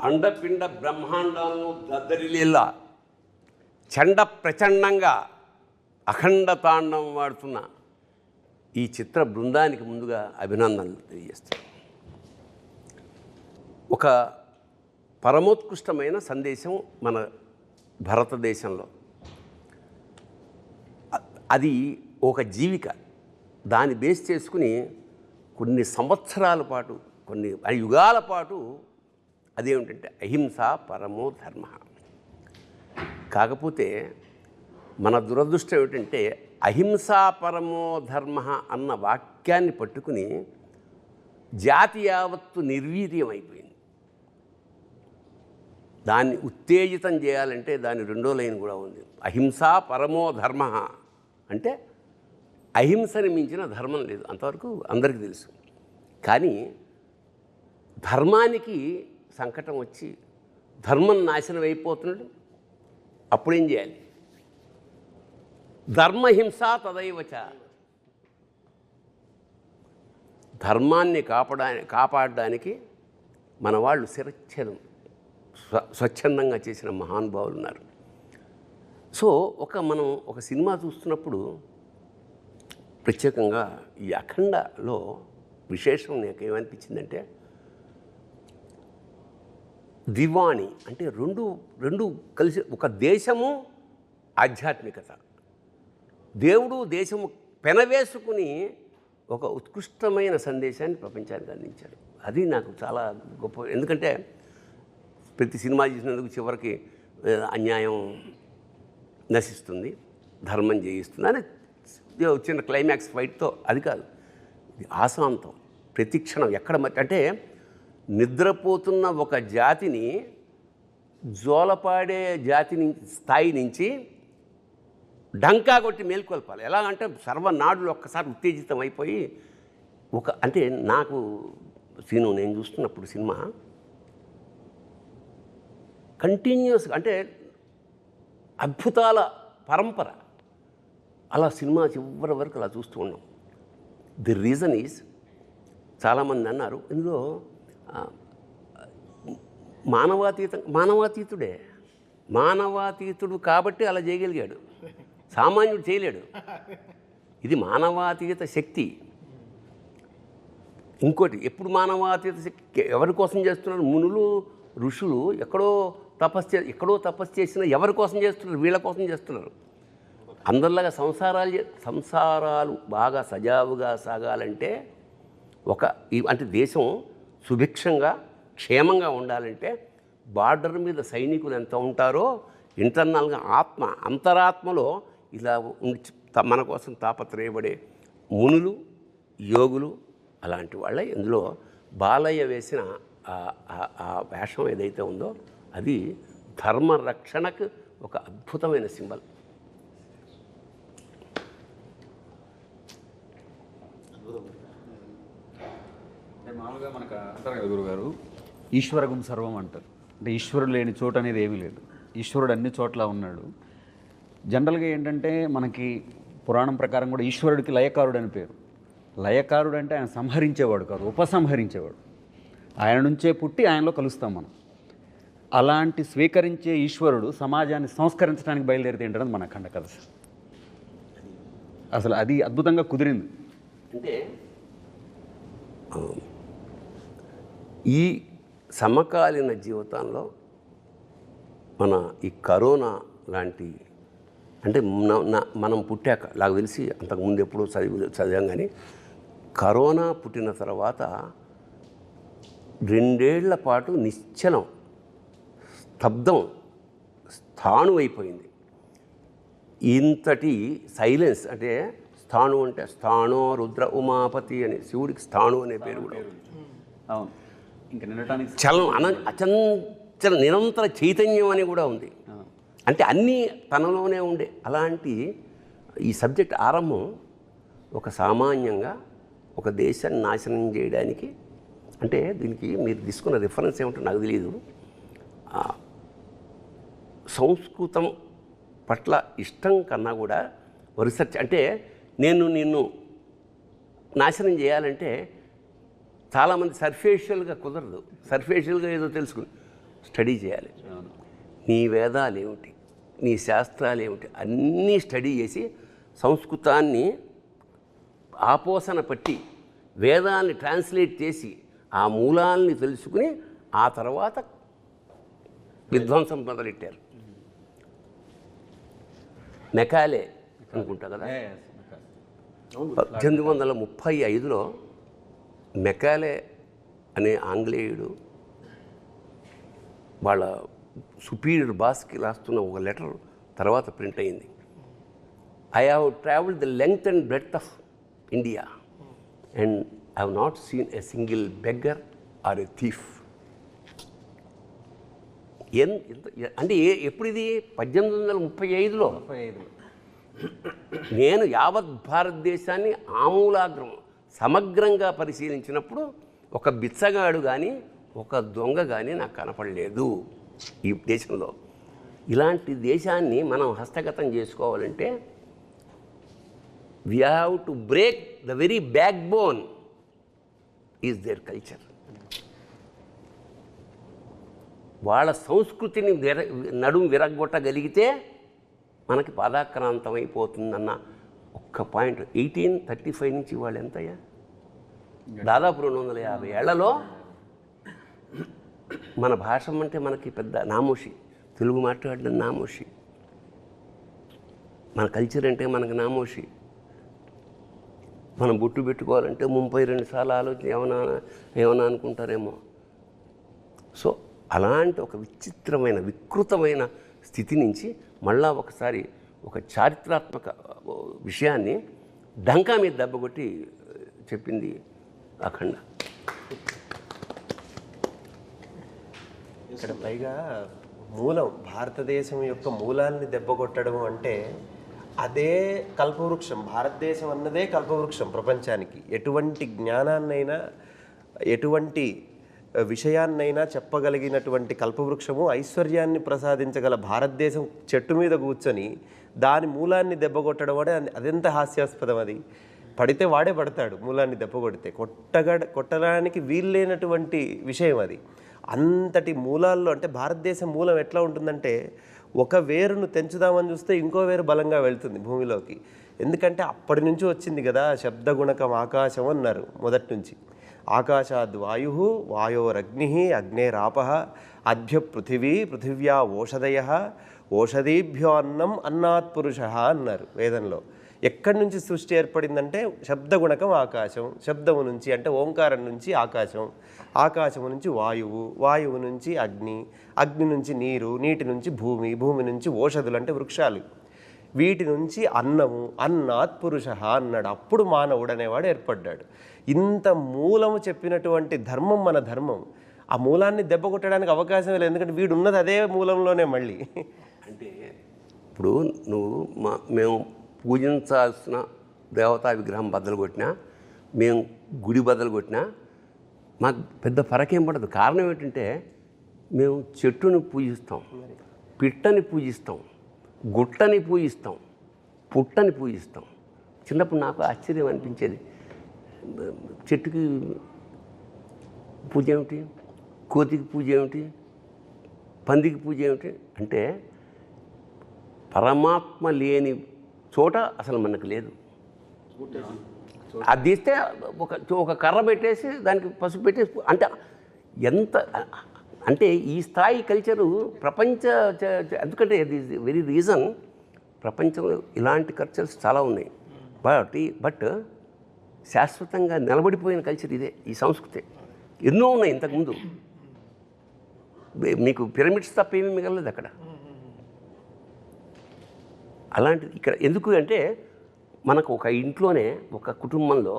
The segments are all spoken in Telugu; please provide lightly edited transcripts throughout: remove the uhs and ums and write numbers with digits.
అండపిండ బ్రహ్మాండాలను దద్దరిల్లేలా చండ ప్రచండంగా అఖండ తాండవం వాడుతున్న ఈ చిత్ర బృందానికి ముందుగా అభినందనలు తెలియజేస్తాను. ఒక పరమోత్కృష్టమైన సందేశం మన భారతదేశంలో, అది ఒక జీవిక. దాన్ని బేస్ చేసుకుని కొన్ని సంవత్సరాల పాటు, కొన్ని యుగాల పాటు అదేమిటంటే అహింస పరమో ధర్మ. కాకపోతే మన దురదృష్టం ఏమిటంటే అహింసా పరమో ధర్మ అన్న వాక్యాన్ని పట్టుకుని జాతి యావత్తు నిర్వీర్యం అయిపోయింది. దాన్ని ఉత్తేజితం చేయాలంటే దాని రెండో లైన్ కూడా ఉంది. అహింసా పరమో ధర్మ అంటే అహింసని మించిన ధర్మం లేదు, అంతవరకు అందరికీ తెలుసు. కానీ ధర్మానికి సంకటం వచ్చి ధర్మం నాశనం అయిపోతున్నాడు. అప్పుడేం చేయాలి? ధర్మహింస తదైవచ. ధర్మాన్ని కాపాడడానికి మన వాళ్ళు శిరచ్ఛేదం స్వచ్ఛందంగా చేసిన మహానుభావులు ఉన్నారు. సో మనం ఒక సినిమా చూస్తున్నప్పుడు ప్రత్యేకంగా ఈ అఖండలో విశేషం నాకు ఏమనిపించిందంటే, దివాణి అంటే రెండు కలిసి, ఒక దేశము ఆధ్యాత్మికత, దేవుడు దేశము పెనవేసుకుని ఒక ఉత్కృష్టమైన సందేశాన్ని ప్రపంచానికి అందించారు. అది నాకు చాలా గొప్ప. ఎందుకంటే ప్రతి సినిమా చేసినందుకు చివరికి అన్యాయం నశిస్తుంది, ధర్మం జయిస్తుంది అని చిన్న క్లైమాక్స్ ఫైట్తో, అది కాదు, ఇది ఆశాంతం. ప్రతి క్షణం ఎక్కడ అంటే నిద్రపోతున్న ఒక జాతిని, జోలపాడే జాతిని స్థాయి నుంచి డంకా కొట్టి మేల్కొల్పాలి. ఎలా అంటే సర్వనాడులు ఒక్కసారి ఉత్తేజితం అయిపోయి అంటే నాకు నేను చూస్తున్నప్పుడు సినిమా కంటిన్యూస్గా, అంటే అద్భుతాల పరంపర, అలా సినిమా చివరి వరకు అలా చూస్తూ ఉన్నాం. ది రీజన్ ఈజ్, చాలామంది అన్నారు ఇందులో మానవాతీతుడే, మానవాతీతుడు కాబట్టి అలా చేయగలిగాడు, సామాన్యుడు చేయలేడు. ఇది మానవాతీత శక్తి. ఇంకోటి, ఎప్పుడు మానవాతీత శక్తి ఎవరి కోసం చేస్తున్నారు? మునులు ఋషులు ఎక్కడో తపస్సు చేసిన ఎవరి కోసం చేస్తున్నారు? వీళ్ళ కోసం చేస్తున్నారు. అందరిలాగా సంసారాలు బాగా సజావుగా సాగాలంటే, అంటే దేశం సుభిక్షంగా క్షేమంగా ఉండాలంటే బార్డర్ మీద సైనికులు ఎంత ఉంటారో, ఇంటర్నల్గా అంతరాత్మలో ఇలా మన కోసం తాపత్రయపడే మునులు, యోగులు, అలాంటి వాళ్ళే. ఇందులో బాలయ్య వేసిన ఆ వేషం ఏదైతే ఉందో అది ధర్మ రక్షణకు ఒక అద్భుతమైన సింబల్. మామూలుగా మనకు అంటారు కదా గురుగారు, ఈశ్వరగం సర్వం అంటారు. అంటే ఈశ్వరుడు లేని చోటు అనేది ఏమీ లేదు, ఈశ్వరుడు అన్ని చోట్ల ఉన్నాడు. జనరల్గా ఏంటంటే మనకి పురాణం ప్రకారం కూడా ఈశ్వరుడికి లయకారుడు అని పేరు. లయకారుడు అంటే ఆయన సంహరించేవాడు కాదు, ఉపసంహరించేవాడు. ఆయన నుంచే పుట్టి ఆయనలో కలుస్తాం మనం. అలాంటి స్వీకరించే ఈశ్వరుడు సమాజాన్ని సంస్కరించడానికి బయలుదేరితే ఏంటనేది మన అఖండ కథ. అసలు అది అద్భుతంగా కుదిరింది. అంటే ఈ సమకాలీన జీవితంలో మన ఈ కరోనా లాంటి, అంటే మనం పుట్టాక, నాకు తెలిసి అంతకుముందు ఎప్పుడూ చదివాం, కానీ కరోనా పుట్టిన తర్వాత 2 ఏళ్ల పాటు నిశ్చలం, స్తబ్దం, స్థాణు అయిపోయింది. ఇంతటి సైలెన్స్, అంటే స్థాణు అంటే స్థాణో రుద్ర ఉమాపతి అని, శివుడికి స్థాణు అనే పేరు కూడా. అవును, ఇంకా నిలటానికి అచంచల నిరంతర చైతన్యం అని కూడా ఉంది. అంటే అన్నీ తనలోనే ఉండే అలాంటి ఈ సబ్జెక్ట్ ఆరంభం ఒక సామాన్యంగా ఒక దేశాన్ని నాశనం చేయడానికి. అంటే దీనికి మీరు తీసుకున్న రిఫరెన్స్ ఏమిటో నాకు తెలియదు. సంస్కృతం పట్ల ఇష్టం కన్నా కూడా రీసెర్చ్, అంటే నిన్ను నాశనం చేయాలంటే చాలామంది సర్ఫేషియల్గా కుదరదు. సర్ఫేషియల్గా ఏదో తెలుసుకుని స్టడీ చేయాలి. నీ వేదాలు ఏమిటి, నీ శాస్త్రాలు ఏమిటి అన్నీ స్టడీ చేసి సంస్కృతాన్ని ఆపోసన పట్టి వేదాన్ని ట్రాన్స్లేట్ చేసి ఆ మూలాల్ని తెలుసుకుని ఆ తర్వాత విధ్వంసం మొదలెట్టారు. మెకాలే అనుకుంటా కదా, 1835లో మెకాలే అనే ఆంగ్లేయుడు వాళ్ళ సుపీరియర్ బాస్కి రాస్తున్న ఒక లెటర్ తర్వాత ప్రింట్ అయింది. I have travelled the length and breadth of India and I have not seen a single beggar or a thief. అంటే ఎప్పుడు ఇది 1835లో నేను యావత్ భారతదేశాన్ని ఆమూలాగ్రం సమగ్రంగా పరిశీలించినప్పుడు ఒక బిచ్చగాడు కానీ ఒక దొంగ కానీ నాకు కనపడలేదు ఈ దేశంలో. ఇలాంటి దేశాన్ని మనం హస్తగతం చేసుకోవాలంటే we have to break the very back bone is their culture. వాళ్ళ సంస్కృతిని నడుము విరగొట్టగలిగితే మనకి పాదాక్రాంతం అయిపోతుందన్న ఒక్క పాయింట్. 1835 నుంచి వాళ్ళు ఎంతయ్యా, దాదాపు 250 ఏళ్లలో మన భాష అంటే మనకి పెద్ద నామోషి, తెలుగు మాట్లాడడం నామోషి, మన కల్చర్ అంటే మనకు నామోషి. మనం బొట్టు పెట్టుకోవాలంటే 32 సార్లు ఆలోచన ఏమన్నా అనుకుంటారేమో. సో అలాంటి ఒక విచిత్రమైన వికృతమైన స్థితి నుంచి మళ్ళా ఒకసారి ఒక చారిత్రాత్మక విషయాన్ని డంకా మీద దెబ్బకొట్టి చెప్పింది అఖండ. ఇక్కడ పైగా మూలం, భారతదేశం యొక్క మూలాల్ని దెబ్బకొట్టడం అంటే అదే కల్పవృక్షం. భారతదేశం అన్నదే కల్పవృక్షం ప్రపంచానికి. ఎటువంటి జ్ఞానాన్నైనా ఎటువంటి విషయాన్నైనా చెప్పగలిగినటువంటి కల్పవృక్షము, ఐశ్వర్యాన్ని ప్రసాదించగల భారతదేశం చెట్టు మీద కూర్చొని దాని మూలాన్ని దెబ్బకొట్టడం అంటే అదెంత హాస్యాస్పదం. అది పడితే వాడే పడతాడు, మూలాన్ని దెబ్బకొడితే కొట్టడానికి వీల్లేనటువంటి విషయం అది. అంతటి మూలాల్లో అంటే భారతదేశం మూలం ఎట్లా ఉంటుందంటే ఒక వేరును తెంచుదామని చూస్తే ఇంకో వేరు బలంగా వెళ్తుంది భూమిలోకి. ఎందుకంటే అప్పటి నుంచి వచ్చింది కదా శబ్దగుణకం ఆకాశం అన్నారు మొదటి నుంచి. ఆకాశాద్ వాయు, వాయోరగ్ని, అగ్నేరాప, అద్భ్య పృథివీ, పృథివ్యా ఓషధయ, ఓషధీభ్యో అన్నం, అన్నాత్ పురుష అన్నారు వేదంలో. ఎక్కడి నుంచి సృష్టి ఏర్పడిందంటే శబ్దగుణకం ఆకాశం, శబ్దము నుంచి అంటే ఓంకారం నుంచి ఆకాశం, ఆకాశము నుంచి వాయువు, వాయువు నుంచి అగ్ని, అగ్ని నుంచి నీరు, నీటి నుంచి భూమి, భూమి నుంచి ఓషధులు అంటే వృక్షాలు, వీటి నుంచి అన్నము, అన్నాత్ పురుష అన్నాడు. అప్పుడు మానవుడు అనేవాడు ఏర్పడ్డాడు. ఇంత మూలము చెప్పినటువంటి ధర్మం మన ధర్మం. ఆ మూలాన్ని దెబ్బ కొట్టడానికి అవకాశం లేదు, ఎందుకంటే వీడు ఉన్నది అదే మూలంలోనే. మళ్ళీ అంటే ఇప్పుడు నువ్వు మేము పూజించాల్సిన దేవతా విగ్రహం బద్దలు కొట్టినా, మేము గుడి బద్దలు కొట్టినా మాకు పెద్ద ఫరకేం పడదు. కారణం ఏంటంటే మేము చెట్టుని పూజిస్తాం, పిట్టని పూజిస్తాం, గుట్టని పూజిస్తాం, పుట్టని పూజిస్తాం. చిన్నప్పుడు నాకు ఆశ్చర్యం అనిపించేది, చెట్టుకి పూజ ఏమిటి, కోతికి పూజ ఏమిటి, పందికి పూజ ఏమిటి అంటే పరమాత్మ లేని చోట అసలు మనకు లేదు. అది తీస్తే ఒక కర్ర పెట్టేసి దానికి పసుపు పెట్టేసి అంటే ఎంత అంటే ఈ స్థాయి కల్చరు ప్రపంచ, ఎందుకంటే ఇది వెరీ రీజన్ ప్రపంచంలో ఇలాంటి కల్చర్స్ చాలా ఉన్నాయి. బట్ శాశ్వతంగా నిలబడిపోయిన కల్చర్ ఇదే, ఈ సంస్కృతి. ఎన్నో ఉన్నాయి ఇంతకుముందు, మీకు పిరమిడ్స్ తప్ప ఏమీ మిగలలేదు అక్కడ. అలాంటిది ఇక్కడ ఎందుకు అంటే మనకు ఒక ఇంట్లోనే ఒక కుటుంబంలో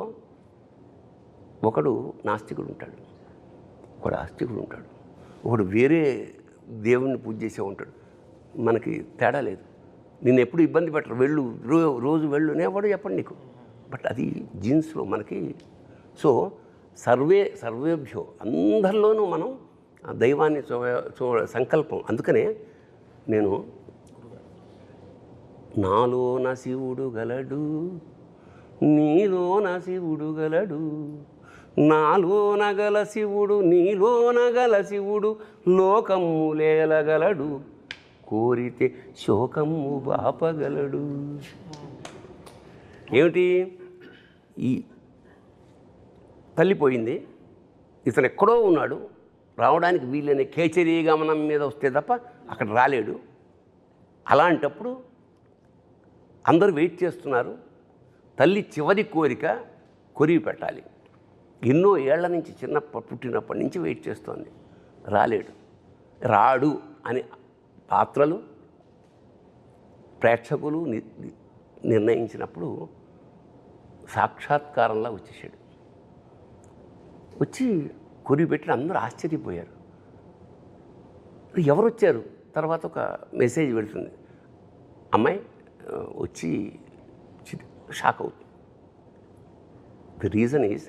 ఒకడు నాస్తికుడు ఉంటాడు, ఒకడు ఆస్తికుడు ఉంటాడు, ఒకడు వేరే దేవుణ్ణి పూజ చేసే ఉంటాడు. మనకి తేడా లేదు. నిన్ను ఎప్పుడు ఇబ్బంది పెట్టరు, వెళ్ళు రోజు వెళ్ళు అనేవాడు చెప్పండి నీకు. బట్ అది జీన్స్లో మనకి. సో సర్వేభ్యో అందరిలోనూ మనం దైవాన్ని సంకల్పం. అందుకనే నేను నాలోన శివుడు గలడు, నీలోన శివుడు గలడు, నాలోన గల శివుడు నీలోన గల శివుడు లోకము లేలగలడు, కోరితే శోకము బాపగలడు. ఏమిటి? ఈ తల్లిపోయింది, ఇతను ఎక్కడో ఉన్నాడు, రావడానికి వీళ్ళని కేచరీ గమనం మీద వస్తే తప్ప అక్కడ రాలేడు. అలాంటప్పుడు అందరూ వెయిట్ చేస్తున్నారు. తల్లి చివరి కోరిక కొరివి పెట్టాలి. ఎన్నో ఏళ్ల నుంచి పుట్టినప్పటి నుంచి వెయిట్ చేస్తోంది, రాలేడు. రాడు అని పాత్రలు ప్రేక్షకులు నిర్ణయించినప్పుడు సాక్షాత్కారంలా వచ్చేసాడు. వచ్చి కొరివి పెట్టి అందరూ ఆశ్చర్యపోయారు. ఎవరు వచ్చారు? తర్వాత ఒక మెసేజ్ పెడుతుంది, అమ్మాయి వచ్చి షాక్ అవుతుంది. ది రీజన్ ఈజ్,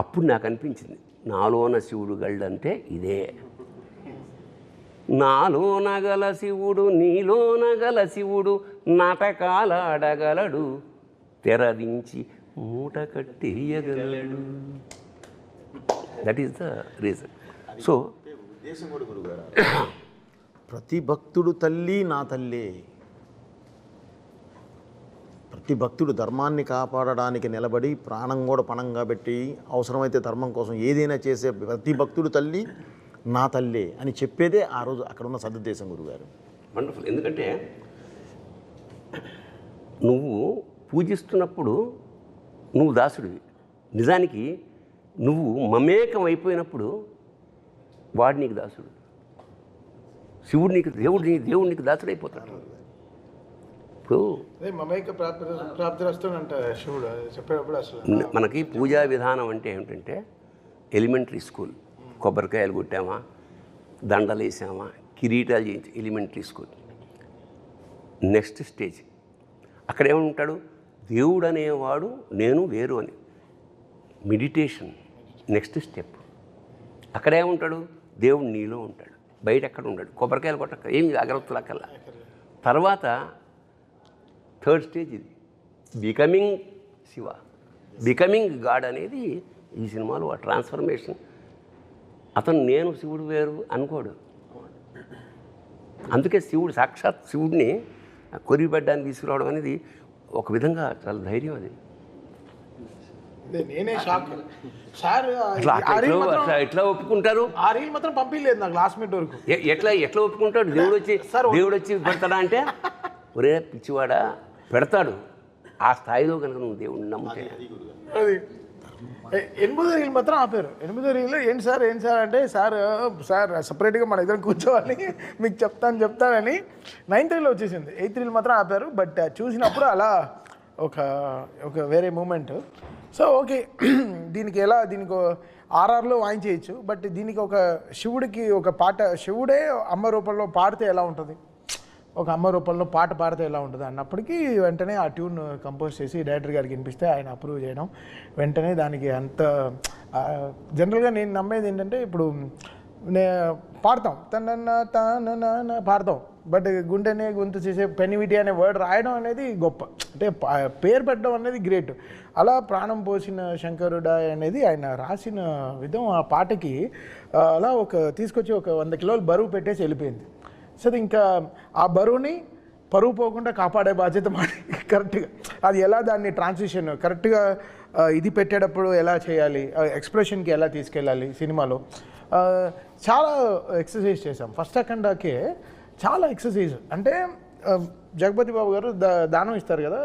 అప్పుడు నాకు అనిపించింది నాలోన శివుడు గళ్ళంటే ఇదే. నాలోన గల శివుడు నీలోన గల శివుడు నాటకాలాడగలడు, తెరదించి మూట కట్టేయగలడు. That is the reason. So ఉద్దేశం కూడా గురుగారు, ప్రతి భక్తుడు తల్లి నా తల్లే. ప్రతి భక్తుడు ధర్మాన్ని కాపాడడానికి నిలబడి ప్రాణం కూడా పణంగా పెట్టి అవసరమైతే ధర్మం కోసం ఏదైనా చేసే ప్రతి భక్తుడు తల్లి నా తల్లే అని చెప్పేదే ఆ రోజు అక్కడ ఉన్న సదుద్దేశం గురుగారు. వండర్ఫుల్. ఎందుకంటే నువ్వు పూజిస్తున్నప్పుడు నువ్వు దాసుడివి. నిజానికి నువ్వు మమేకం అయిపోయినప్పుడు వాడు నీకు దాసుడు. శివుడు నీకు దేవుడు నీకు దాసుడు అయిపోతాడు. ఇప్పుడు మమేక ప్రాప్తి వస్తుందంట శివుడు చెప్పేటప్పుడు. అసలు మనకి పూజా విధానం అంటే ఏమిటంటే ఎలిమెంటరీ స్కూల్, కొబ్బరికాయలు కొట్టామా, దండలు వేసామా, కిరీటాలు చేయించి ఎలిమెంటరీ స్కూల్. నెక్స్ట్ స్టేజ్ అక్కడ ఏమంటాడు? దేవుడు అనేవాడు నేను వేరు అని. Meditation next step. అక్కడ ఏముంటాడు? దేవుడు నీలో ఉంటాడు, బయట ఎక్కడ ఉంటాడు. కొబ్బరికాయలు కొట్టక ఏమి అగరత్తులు అక్కర్లా. తర్వాత థర్డ్ స్టేజ్ ఇది, బికమింగ్ శివ, బికమింగ్ గాడ్ అనేది ఈ సినిమాలో ఆ ట్రాన్స్ఫర్మేషన్. అతను నేను శివుడు వేరు అనుకోడు. అందుకే శివుడు సాక్షాత్ శివుడిని కొరిబెడ్డానికి తీసుకురావడం అనేది ఒక విధంగా చాలా ధైర్యం. అది నేనే షాక్ సార్. ఎట్లా ఒప్పుకుంటారు? ఆ రీల్ మాత్రం పంపించలేదు నాకు లాస్ట్ మినిట్ వరకు. ఎట్లా ఒప్పుకుంటాడు? దేవుడు వచ్చి పెడతాడా అంటే, ఒరే పిచ్చివాడా, పెడతాడు. ఆ స్థాయిలో కనుక నువ్వు దేవుడిని నమ్ముతే. అది 8వ రీల్ మాత్రం ఆపారు. 8వ రీల్ ఏంటి సార్ అంటే, సార్ సపరేట్గా మన ఇద్దరం కూర్చోవాలి మీకు చెప్తానని 9th రీల్లో వచ్చేసింది. 8th రీల్ మాత్రం ఆపారు. బట్ చూసినప్పుడు అలా ఒక వేరే మూమెంట్. సో ఓకే, దీనికి ఆర్ఆర్లో వాయించేయచ్చు. బట్ దీనికి ఒక శివుడికి ఒక పాట, శివుడే అమ్మ రూపంలో పాడితే ఎలా ఉంటుంది, ఒక అమ్మ రూపంలో పాట పాడితే ఎలా ఉంటుంది అన్నప్పటికీ వెంటనే ఆ ట్యూన్ కంపోజ్ చేసి డైరెక్టర్ గారికి వినిపిస్తే ఆయన అప్రూవ్ చేయడం, వెంటనే దానికి అంత జనరల్గా నేను నమ్మేది ఏంటంటే, ఇప్పుడు పాడతాం తన పాడతాం, బట్ గుండెనే గొంతు చేసే పెనివిటి అనే వర్డ్ రాయడం అనేది గొప్ప. అంటే పేరు పెట్టడం అనేది గ్రేట్. అలా ప్రాణం పోసిన శంకరుడా అనేది ఆయన రాసిన విధం ఆ పాటకి అలా తీసుకొచ్చి ఒక 100 కిలోలు బరువు పెట్టేసి వెళ్ళిపోయింది. సో ఇంకా ఆ బరువుని పరువు పోకుండా కాపాడే బాధ్యత మాది కరెక్ట్గా. అది ఎలా దాన్ని ట్రాన్సిషన్ కరెక్ట్గా ఇది పెట్టేటప్పుడు ఎలా చేయాలి, ఎక్స్ప్రెషన్కి ఎలా తీసుకెళ్ళాలి సినిమాలో చాలా ఎక్సర్సైజ్ చేసాం. ఫస్ట్ అఖండాకే చాలా ఎక్సర్సైజ్. అంటే జగపతి బాబు గారు దానం ఇస్తారు కదా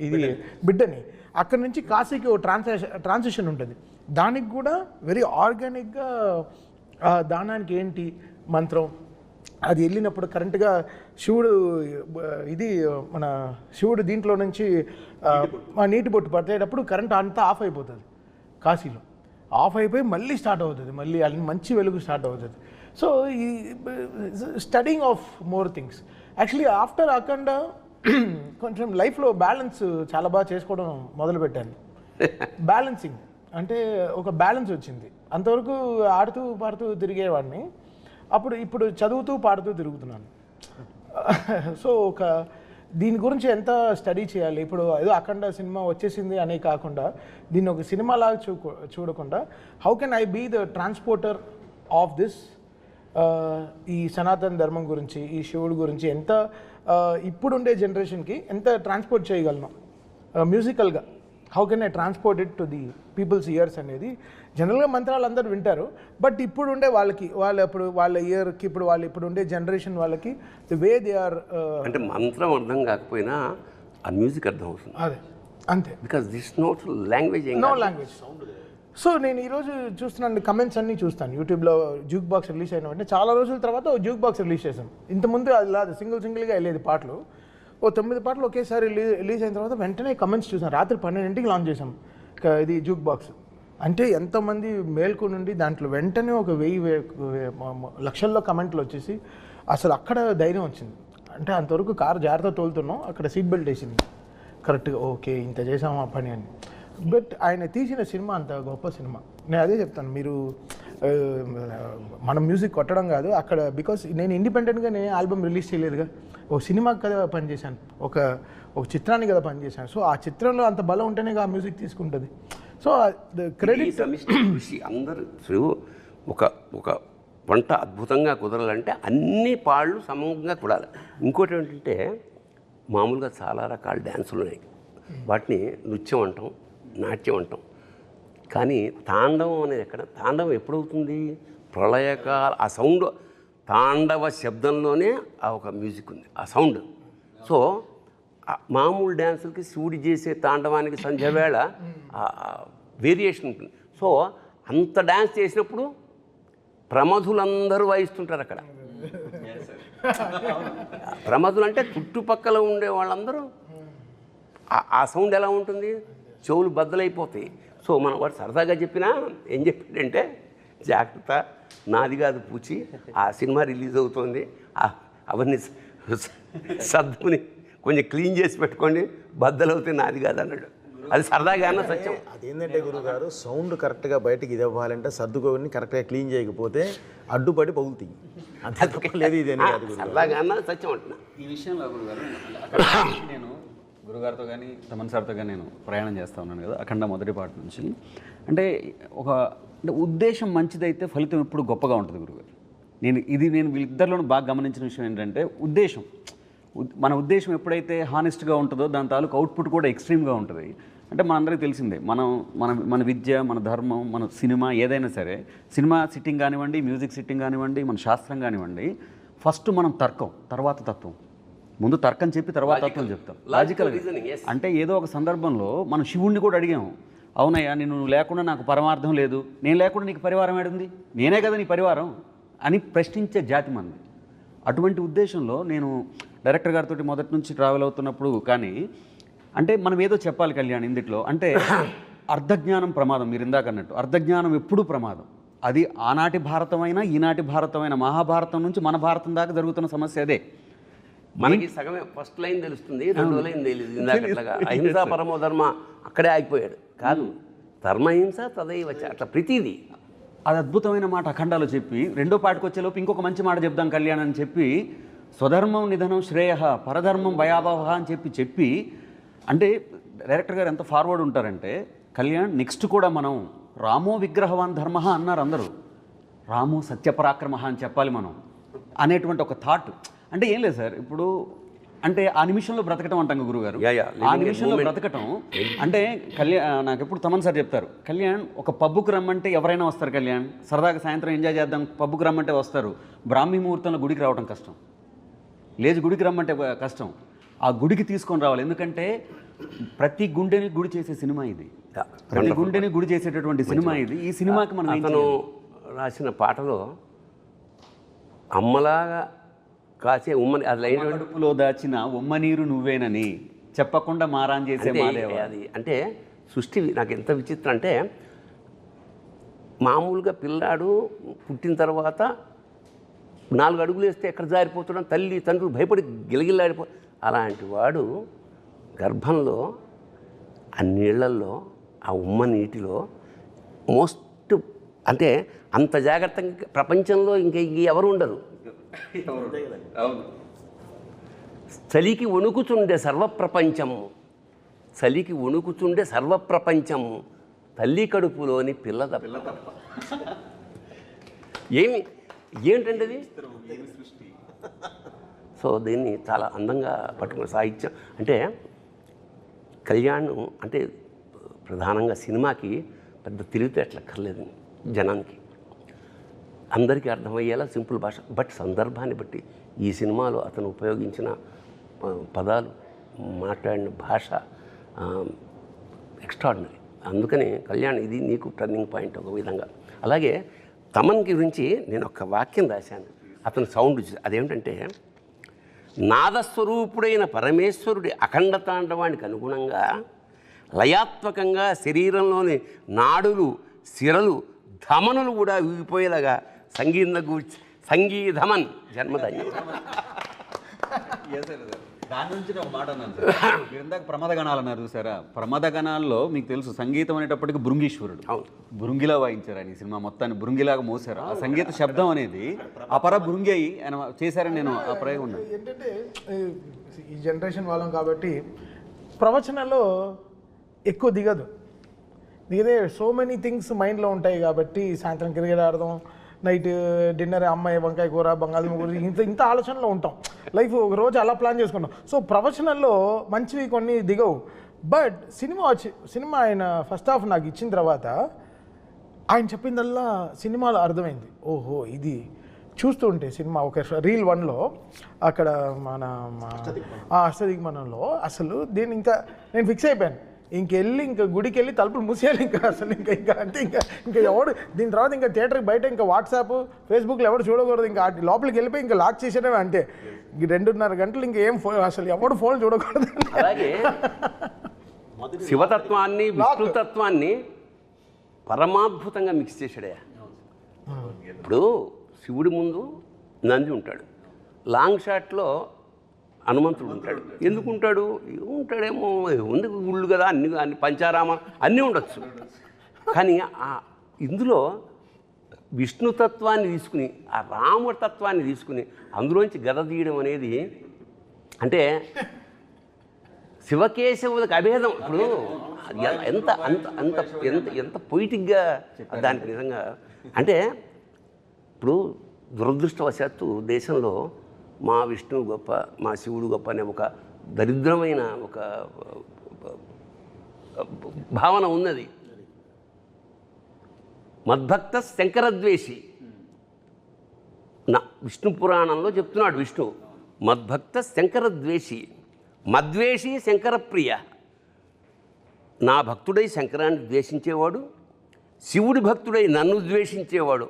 ఇది బిడ్డని, అక్కడి నుంచి కాశీకి ఓ ట్రాన్సిషన్ ఉంటుంది. దానికి కూడా వెరీ ఆర్గానిక్గా దానానికి ఏంటి మంత్రం, అది వెళ్ళినప్పుడు కరెంట్గా శివుడు మన శివుడు దీంట్లో నుంచి నీటి బొట్టు పట్టేటప్పుడు కరెంట్ అంతా ఆఫ్ అయిపోతుంది. కాశీలో ఆఫ్ అయిపోయి మళ్ళీ స్టార్ట్ అవుతుంది, మళ్ళీ అది మంచి వెలుగు స్టార్ట్ అవుతుంది. సో ఈ studying of more things. Actually after Akhanda కొంచెం లైఫ్లో బ్యాలెన్స్ చాలా బాగా చేసుకోవడం మొదలుపెట్టాను. బ్యాలెన్సింగ్ అంటే ఒక బ్యాలెన్స్ వచ్చింది. అంతవరకు ఆడుతూ పాడుతూ ఇప్పుడు చదువుతూ పాడుతూ తిరుగుతున్నాను. సో దీని గురించి ఎంత స్టడీ చేయాలి. ఇప్పుడు ఏదో అఖండ సినిమా వచ్చేసింది అనే కాకుండా దీన్ని ఒక సినిమాలాగా చూడకుండా how can I be the transporter of this, ఈ సనాతన ధర్మం గురించి, ఈ శివుడి గురించి ఎంత ఇప్పుడుండే జనరేషన్కి ఎంత ట్రాన్స్పోర్ట్ చేయగలను మ్యూజికల్గా. How can I transport it to the people's ears అనేది. జనరల్గా మంత్రాలు అందరూ వింటారు, బట్ ఇప్పుడు ఉండే వాళ్ళకి వాళ్ళ ఇయర్కి ఇప్పుడు ఉండే జనరేషన్ వాళ్ళకి ది వే దే ఆర్, అంటే మంత్రం అర్థం కాకపోయినా ఆ మ్యూజిక్ అర్థం అవుతుంది. అదే అంతే, because this not language no language. So నేను ఈరోజు చూస్తున్నాను కమెంట్స్ అన్నీ చూస్తాను యూట్యూబ్లో. జూక్ బాక్స్ రిలీజ్ అయిన వెంటనే చాలా రోజుల తర్వాత జూక్ బాక్స్ రిలీజ్ చేశాం. ఇంతకుముందు అది లేదు, సింగిల్గా వెళ్ళేది పాటలు. 9 పాటలు ఒకేసారి రిలీజ్ అయిన తర్వాత వెంటనే కమెంట్స్ చూసాం. రాత్రి 12ంటికి లాంచ్ చేసాం ఇది జూక్ బాక్స్. అంటే ఎంతమంది మేల్కు నుండి దాంట్లో వెంటనే ఒక 1000 లక్షల్లో కమెంట్లు వచ్చేసి అసలు అక్కడ ధైర్యం వచ్చింది. అంటే అంతవరకు కారు జాగ్రత్త తోలుతున్నాం, అక్కడ సీట్ బెల్ట్ వేసింది కరెక్ట్గా, ఓకే ఇంత చేసాము ఆ పని అని. బట్ ఆయన తీసిన సినిమా అంత గొప్ప సినిమా. నేను అదే చెప్తాను, మీరు మనం మ్యూజిక్ కొట్టడం కాదు అక్కడ, బికాస్ నేను ఇండిపెండెంట్గా నేను ఆల్బమ్ రిలీజ్ చేయలేదుగా, ఒక సినిమాకి కదా పనిచేశాను, ఒక చిత్రానికి కదా పనిచేశాను. సో ఆ చిత్రంలో అంత బలం ఉంటేనే ఆ మ్యూజిక్ తీసుకుంటుంది. సో క్రెడిట్ కృషి అందరూ ఒక వంట అద్భుతంగా కుదరాలంటే అన్ని పాళ్ళు సమంగా కుడాలి. ఇంకోటి ఏంటంటే మామూలుగా చాలా రకాల డ్యాన్సులు ఉన్నాయి, వాటిని నృత్యం అంటాం, నాట్యం అంటాం. కానీ తాండవం అనేది తాండవం ఎప్పుడవుతుంది? ప్రళయకాల ఆ సౌండ్, తాండవ శబ్దంలోనే ఆ ఒక మ్యూజిక్ ఉంది, ఆ సౌండ్. సో మామూలు డ్యాన్సులకి శివుడి చేసే తాండవానికి సంధ్యవేళ వేరియేషన్ ఉంటుంది. సో అంత డ్యాన్స్ చేసినప్పుడు ప్రమధులందరూ వాయిస్తుంటారు అక్కడ. ప్రమధులు అంటే చుట్టుపక్కల ఉండే వాళ్ళందరూ ఆ సౌండ్ ఎలా ఉంటుంది? చెవులు బద్దలైపోతాయి. సో మన వాడు సరదాగా చెప్పినా ఏం చెప్పాడంటే, జాగ్రత్త నాది కాదు పూచి, ఆ సినిమా రిలీజ్ అవుతుంది, అవన్నీ సర్దుకుని కొంచెం క్లీన్ చేసి పెట్టుకోండి, బద్దలవుతే నాది కాదు అన్నాడు. అది సరదాగా అన్న సత్యం. అదేంటంటే గురుగారు, సౌండ్ కరెక్ట్గా బయటకి ఇది ఇవ్వాలంటే సర్దుకొని కరెక్ట్గా క్లీన్ చేయకపోతే అడ్డుపడి పగులుతాయి, అంతే లేదు. ఇది సరదాగా అన్న సత్యం అంటున్నా. ఈ విషయంలో గురుగారు నేను గురుగారితో కానీ తమన్ సార్తో కానీ నేను ప్రయాణం చేస్తూ ఉన్నాను కదా అఖండ మొదటి పాట నుంచి. అంటే అంటే ఉద్దేశం మంచిదైతే ఫలితం ఎప్పుడు గొప్పగా ఉంటుంది గురుగారు. నేను వీళ్ళిద్దరిలోనూ బాగా గమనించిన విషయం ఏంటంటే ఉద్దేశం, మన ఉద్దేశం ఎప్పుడైతే హానెస్ట్గా ఉంటుందో దాని తాలూకు అవుట్పుట్ కూడా ఎక్స్ట్రీమ్గా ఉంటుంది. అంటే మనందరికీ తెలిసిందే, మన విద్య, మన ధర్మం, మన సినిమా ఏదైనా సరే, సినిమా సిట్టింగ్ కానివ్వండి, మ్యూజిక్ సిట్టింగ్ కానివ్వండి, మన శాస్త్రం కానివ్వండి, ఫస్ట్ మనం తర్కం, తర్వాత తత్వం. ముందు తర్కం చెప్పి తర్వాత తత్వం చెప్తాం, లాజికల్. అంటే ఏదో ఒక సందర్భంలో మనం శివుణ్ణి కూడా అడిగాము, అవునయ్యా నేను లేకుండా నాకు పరమార్థం లేదు, నేను లేకుండా నీకు పరివారం ఏడుంది, నేనే కదా నీ పరివారం అని ప్రశ్నించే జాతి మంది. అటువంటి ఉద్దేశంలో నేను డైరెక్టర్ గారితో మొదటి నుంచి ట్రావెల్ అవుతున్నప్పుడు కానీ, అంటే మనం ఏదో చెప్పాలి కళ్యాణ్ ఇందులో, అంటే అర్ధజ్ఞానం ప్రమాదం. మీరు ఇందాక అన్నట్టు అర్ధజ్ఞానం ఎప్పుడూ ప్రమాదం. అది ఆనాటి భారతమైనా ఈనాటి భారతమైన, మహాభారతం నుంచి మన భారతం దాకా జరుగుతున్న సమస్య అదే. మనకి సగమే ఫస్ట్ లైన్ తెలుస్తుంది, రెండో లైన్ తెలియదు. ఇందాకట్లాగా అహింసా పరమో ధర్మ అక్కడే ఆగిపోయాడు. కాదు, ధర్మహింస తదైవచ, అట్లా ప్రతిదీ. అది అద్భుతమైన మాట అఖండాలో చెప్పి, రెండో పాటకు వచ్చేలోపు ఇంకొక మంచి మాట చెప్దాం కళ్యాణ్ అని చెప్పి, స్వధర్మం నిధనం శ్రేయ పరధర్మం భయాభవ అని చెప్పి అంటే డైరెక్టర్ గారు ఎంత ఫార్వర్డ్ ఉంటారంటే, కళ్యాణ్ నెక్స్ట్ కూడా మనం రామో విగ్రహవాన్ ధర్మ అన్నారు అందరూ, రామో సత్యపరాక్రమ అని చెప్పాలి మనం అనేటువంటి ఒక థాట్. అంటే ఏం లేదు సార్, ఇప్పుడు అంటే ఆ నిమిషంలో బ్రతకటం అంటాం గురుగారు. ఆ నిమిషంలో బ్రతకటం అంటే నాకు ఎప్పుడు తమన్ సార్ చెప్తారు, కళ్యాణ్ ఒక పబ్బుకు రమ్మంటే ఎవరైనా వస్తారు కళ్యాణ్, సరదాగా సాయంత్రం ఎంజాయ్ చేద్దాం పబ్బుకు రమ్మంటే వస్తారు, బ్రాహ్మీ ముహూర్తంలో గుడికి రావడం కష్టం, లేచి గుడికి రమ్మంటే కష్టం. ఆ గుడికి తీసుకొని రావాలి, ఎందుకంటే ప్రతి గుండెని గుడి చేసే సినిమా ఇది, ప్రతి గుండెని గుడి చేసేటటువంటి సినిమా ఇది. ఈ సినిమాకి మనం అతను రాసిన పాటలో అమ్మలాగా కాసే ఉమ్మని, అది లైన్ కడుపులో దాచిన ఉమ్మ నీరు నువ్వేనని చెప్పకుండా మారాన్ చేసే మాదేవ. అది అంటే సృష్టి నాకు ఎంత విచిత్రం అంటే, మామూలుగా పిల్లాడు పుట్టిన తర్వాత 4 అడుగులు వేస్తే ఎక్కడ జారిపోతున్నాం, తల్లి తండ్రులు భయపడి గిలగిల్లాడిపో, అలాంటి వాడు గర్భంలో ఆ నీళ్లల్లో ఆ ఉమ్మ నీటిలో మోస్ట్ అంటే అంత జాగ్రత్తగా ప్రపంచంలో ఇంకా ఎవరు ఉండరు. చలికి వణుకుచుండే సర్వప్రపంచము, చలికి వణుకుచుండే సర్వప్రపంచము, తల్లి కడుపులోని పిల్ల తప్ప. ఏంటండి అది? సో దీన్ని చాలా అందంగా పట్టుకున్న సాహిత్యం. అంటే కళ్యాణం అంటే ప్రధానంగా సినిమాకి పెద్ద తెలివితేటలక్కర్లేదు జనానికి, అందరికీ అర్థమయ్యేలా సింపుల్ భాష. బట్ సందర్భాన్ని బట్టి ఈ సినిమాలో అతను ఉపయోగించిన పదాలు, మాట్లాడిన భాష ఎక్స్ట్రాడినరీ. అందుకని కళ్యాణ్ ఇది నీకు టర్నింగ్ పాయింట్ ఒక విధంగా. అలాగే తమన్ గురించి నేను ఒక వాక్యం రాశాను, అతను సౌండ్ అదేమిటంటే, నాదస్వరూపుడైన పరమేశ్వరుడి అఖండ తాండవానికి అనుగుణంగా లయాత్మకంగా శరీరంలోని నాడులు, సిరలు, ధమనులు కూడా ఊగిపోయేలాగా సంగీధమన్ జన్మధన్యం. దాని నుంచి ఒక మాట అన్నాను సార్. మీరు ఇందాక ప్రమాదగణాలు అన్నారు చూసారా, ప్రమాదగణాల్లో మీకు తెలుసు సంగీతం అనేటప్పటికి బృంగీశ్వరుడు, బృంగిలా వాయించారు ఆయన. ఈ సినిమా మొత్తాన్ని బృంగిలాగా మోసారు. ఆ సంగీత శబ్దం అనేది అపర బృంగి అయ్యి ఆయన చేశారని నేను ఆ ప్రయోగం ఉన్నాను. ఏంటంటే ఈ జనరేషన్ వాళ్ళం కాబట్టి ప్రవచనాల్లో ఎక్కువ దిగదు. దిగదే సో మెనీ థింగ్స్ మైండ్లో ఉంటాయి కాబట్టి సాయంత్రం క్రికెట్ ఆడదాం, నైట్ డిన్నర్ అమ్మాయి వంకాయ కూర, బంగాళదుంప కూర, ఇంత ఆలోచనలో ఉంటాం. లైఫ్ ఒక రోజు అలా ప్లాన్ చేసుకుంటాం. సో ప్రవచనంలో మంచివి కొన్ని దిగవు. బట్ సినిమా ఆయన ఫస్ట్ హాఫ్ నాకు ఇచ్చిన తర్వాత ఆయన చెప్పిందల్లా సినిమాలో అర్థమైంది. ఓహో ఇది చూస్తూ ఉంటే సినిమా ఒక రీల్ 1లో అక్కడ మన అష్టదిగ్మనంలో అసలు దీన్ని ఇంకా నేను ఫిక్స్ అయిపోయాను, ఇంకెళ్ళి ఇంకా గుడికి వెళ్ళి తలుపులు మూసేయాలి ఇంకా అసలు ఇంకా అంటే ఇంకా ఎవడు దీని తర్వాత ఇంకా థియేటర్కి బయట ఇంకా వాట్సాప్ ఫేస్బుక్లో ఎవరు చూడకూడదు, ఇంకా లోపలికి వెళ్ళిపోయి ఇంకా లాక్ చేసేయడమే. అంటే 2.5 గంటలు ఇంకా ఏం అసలు ఎవడు ఫోన్ చూడకూడదు. అలాగే శివతత్వాన్ని విష్ణుతత్వాన్ని పరమాద్భుతంగా మిక్స్ చేశాడే. ఇప్పుడు శివుడి ముందు నంది ఉంటాడు, లాంగ్ షాట్లో హనుమంతుడు ఉంటాడు. ఎందుకు ఉంటాడు? ఉంటాడేమో, ఉంది గుళ్ళు కదా, అన్ని పంచారామ అన్నీ ఉండొచ్చు. కానీ ఇందులో విష్ణుతత్వాన్ని తీసుకుని ఆ రామతత్వాన్ని తీసుకుని అందులోంచి గద తీయడం అనేది అంటే శివకేశవులకు అభేదం. ఇప్పుడు ఎంత అంత అంత ఎంత ఎంత పొయిటిక్గా దానికి నిజంగా అంటే ఇప్పుడు దురదృష్టవశాత్తు దేశంలో మా విష్ణువు గొప్ప, మా శివుడు గొప్ప అనే ఒక దరిద్రమైన ఒక భావన ఉన్నది. మద్భక్త శంకరద్వేషి నా విష్ణు పురాణంలో చెప్తున్నాడు విష్ణువు, మద్భక్త శంకరద్వేషి, మద్వేషి శంకరప్రియ. నా భక్తుడై శంకరాన్ని ద్వేషించేవాడు, శివుడి భక్తుడై నన్ను ద్వేషించేవాడు,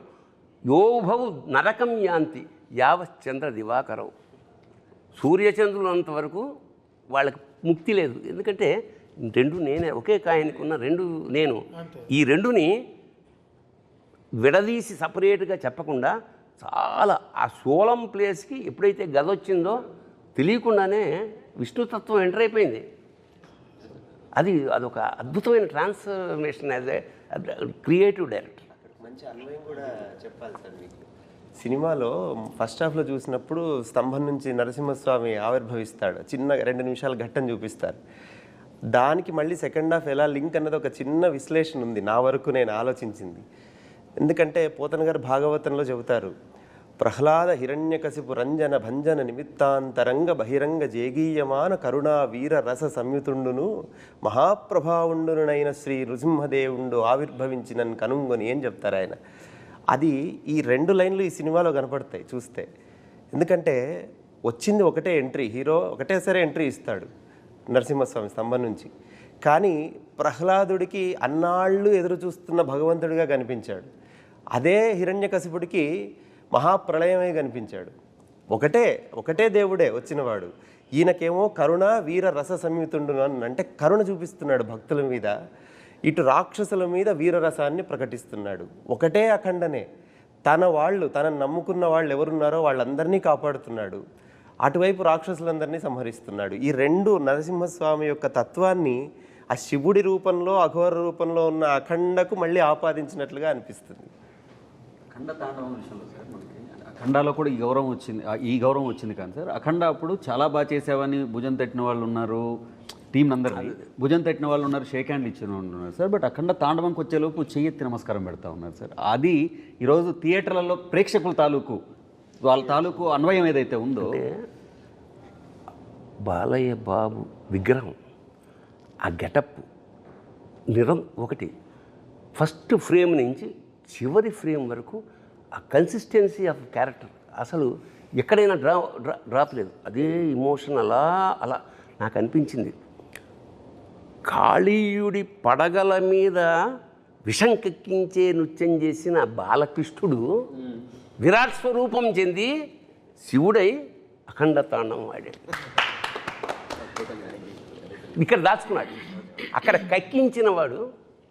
యోభవు నరకం యాంతి యావశ్చంద్ర దివాకరం. సూర్యచంద్రులంతవరకు వాళ్ళకి ముక్తి లేదు. ఎందుకంటే రెండు నేనే, ఒకే కాయానికి ఉన్న రెండు నేను. ఈ రెండుని విడదీసి సపరేట్గా చెప్పకుండా చాలా ఆ సోలం ప్లేస్కి ఎప్పుడైతే గద వచ్చిందో తెలియకుండానే విష్ణుతత్వం ఎంటర్ అయిపోయింది. అదొక అద్భుతమైన transformation as a creative director. మంచి అన్వయం కూడా చెప్పాలి సార్ మీకు. సినిమాలో ఫస్ట్ హాఫ్లో చూసినప్పుడు స్తంభం నుంచి నరసింహస్వామి ఆవిర్భవిస్తాడు, చిన్న 2 నిమిషాల ఘట్టం చూపిస్తారు. దానికి మళ్ళీ సెకండ్ హాఫ్ ఎలా లింక్ అన్నది ఒక చిన్న విశ్లేషణ ఉంది నా వరకు నేను ఆలోచించింది. ఎందుకంటే పోతన గారు భాగవతంలో చెబుతారు, ప్రహ్లాద హిరణ్యకశిపు రంజన భంజన నిమిత్తాంతరంగ బహిరంగ జేగీయమాన కరుణా వీర రస సంయుతుండును మహాప్రభావుండునైన శ్రీ నృసింహదేవుండు ఆవిర్భవించిన కనుంగొని ఏం చెప్తారు ఆయన. అది ఈ 2 లైన్లు ఈ సినిమాలో కనపడతాయి చూస్తే. ఎందుకంటే వచ్చింది ఒకటే ఎంట్రీ, హీరో ఒకటేసారి ఎంట్రీ ఇస్తాడు నరసింహస్వామి స్తంభం నుంచి. కానీ ప్రహ్లాదుడికి అన్నాళ్ళు ఎదురు చూస్తున్న భగవంతుడిగా కనిపించాడు. అదే హిరణ్యకశిపుడికి మహాప్రళయమే కనిపించాడు. ఒకటే దేవుడే వచ్చినవాడు. ఈయనకేమో కరుణ వీర రస సంయుతుండు అంటే కరుణ చూపిస్తున్నాడు భక్తుల మీద, ఇటు రాక్షసుల మీద వీరరసాన్ని ప్రకటిస్తున్నాడు. ఒకటే అఖండనే, తనను నమ్ముకున్న వాళ్ళు ఎవరున్నారో వాళ్ళందరినీ కాపాడుతున్నాడు, అటువైపు రాక్షసులందరినీ సంహరిస్తున్నాడు. ఈ 2 నరసింహస్వామి యొక్క తత్వాన్ని ఆ శివుడి రూపంలో అఘోర రూపంలో ఉన్న అఖండకు మళ్ళీ ఆపాదించినట్లుగా అనిపిస్తుంది. అఖండ తాండవం విషయంలో సార్ మనకి అఖండాలో కూడా ఈ గౌరవం వచ్చింది కానీ సార్, అఖండ అప్పుడు చాలా బాగా చేసావని భుజం తట్టిన వాళ్ళు ఉన్నారు, టీం అందరినీ భుజం తట్టిన వాళ్ళు ఉన్నారు, షేక్ హ్యాండ్ ఇచ్చిన వాళ్ళు ఉన్నారు సార్. బట్ అఖండ తాండవంకి వచ్చేలోపు చెయ్యెత్తి నమస్కారం పెడతా ఉన్నారు సార్. అది ఈరోజు థియేటర్లలో ప్రేక్షకుల తాలూకు వాళ్ళ తాలూకు అన్వయం ఏదైతే ఉందో, బాలయ్య బాబు విగ్రహం ఆ గెటప్ ఒకటి ఫస్ట్ ఫ్రేమ్ నుంచి చివరి ఫ్రేమ్ వరకు ఆ కన్సిస్టెన్సీ ఆఫ్ క్యారెక్టర్ అసలు ఎక్కడైనా డ్రాప్ లేదు. అదే ఇమోషన్ అలా అలా నాకు అనిపించింది. కాళీయుడి పడగల మీద విషం కెక్కించే నృత్యం చేసిన బాలకృష్ణుడు విరాట్ స్వరూపం చెంది శివుడై అఖండ తాండవం ఆడాడు. ఇక్కడ దాచుకున్నాడు, అక్కడ కక్కించిన వాడు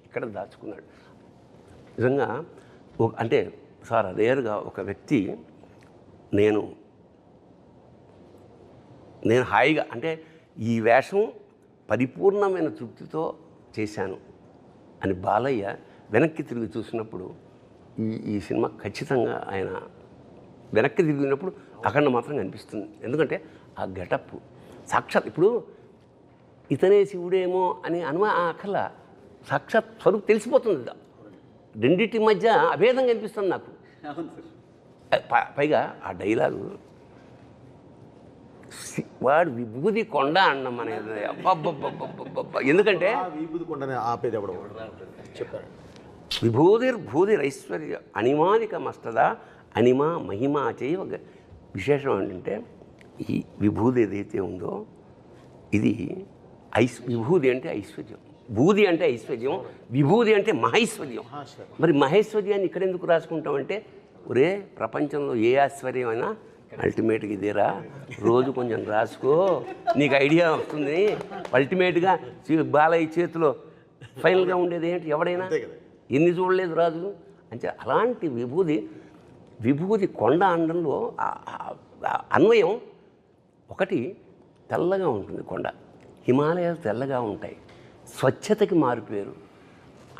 ఇక్కడ దాచుకున్నాడు. నిజంగా అంటే సార్ రేర్గా ఒక వ్యక్తి నేను హాయిగా అంటే ఈ వేషం పరిపూర్ణమైన తృప్తితో చేశాను అని బాలయ్య వెనక్కి తిరిగి చూసినప్పుడు ఈ సినిమా ఖచ్చితంగా ఆయన వెనక్కి తిరిగినప్పుడు అఖండ మాత్రం కనిపిస్తుంది. ఎందుకంటే ఆ గెటప్ సాక్షాత్ ఇప్పుడు ఇతనే శివుడేమో అని అక్కర్లా, సాక్షాత్ స్వరూప్ తెలిసిపోతుంది. రెండింటి మధ్య అభేదం కనిపిస్తుంది నాకు. పైగా ఆ డైలాగు వాడు విభూది కొండ అన్నం అనేది అబ్బబ్బబ్బబ్బబ్బ. ఎందుకంటే విభూది కొండనే ఆపేది ఎవడో చెప్పారు. విభూతిర్భూతిరైశ్వర్య అణిమాదిక మస్తద అణిమ మహిమ చేయవ. విశేషం ఏంటంటే ఈ విభూది ఏదైతే ఉందో ఇది విభూది అంటే ఐశ్వర్యం, భూది అంటే ఐశ్వర్యం, విభూది అంటే మహైశ్వర్యం. మరి మహైశ్వర్యాన్ని ఇక్కడ ఎందుకు రాసుకుంటామంటే ఒరే ప్రపంచంలో ఏ ఐశ్వర్యం అయినా అల్టిమేట్గా ఇదేరా, రోజు కొంచెం రాసుకో నీకు ఐడియా వస్తుంది. అల్టిమేట్గా బాలయ్య చేతిలో ఫైనల్గా ఉండేది ఏంటి, ఎవడైనా ఎన్ని చూడలేదు రాజులు అంటే. అలాంటి విభూది కొండ అండంలో అన్వయం ఒకటి. తెల్లగా ఉంటుంది కొండ, హిమాలయాలు తెల్లగా ఉంటాయి, స్వచ్ఛతకి మారిపోయారు.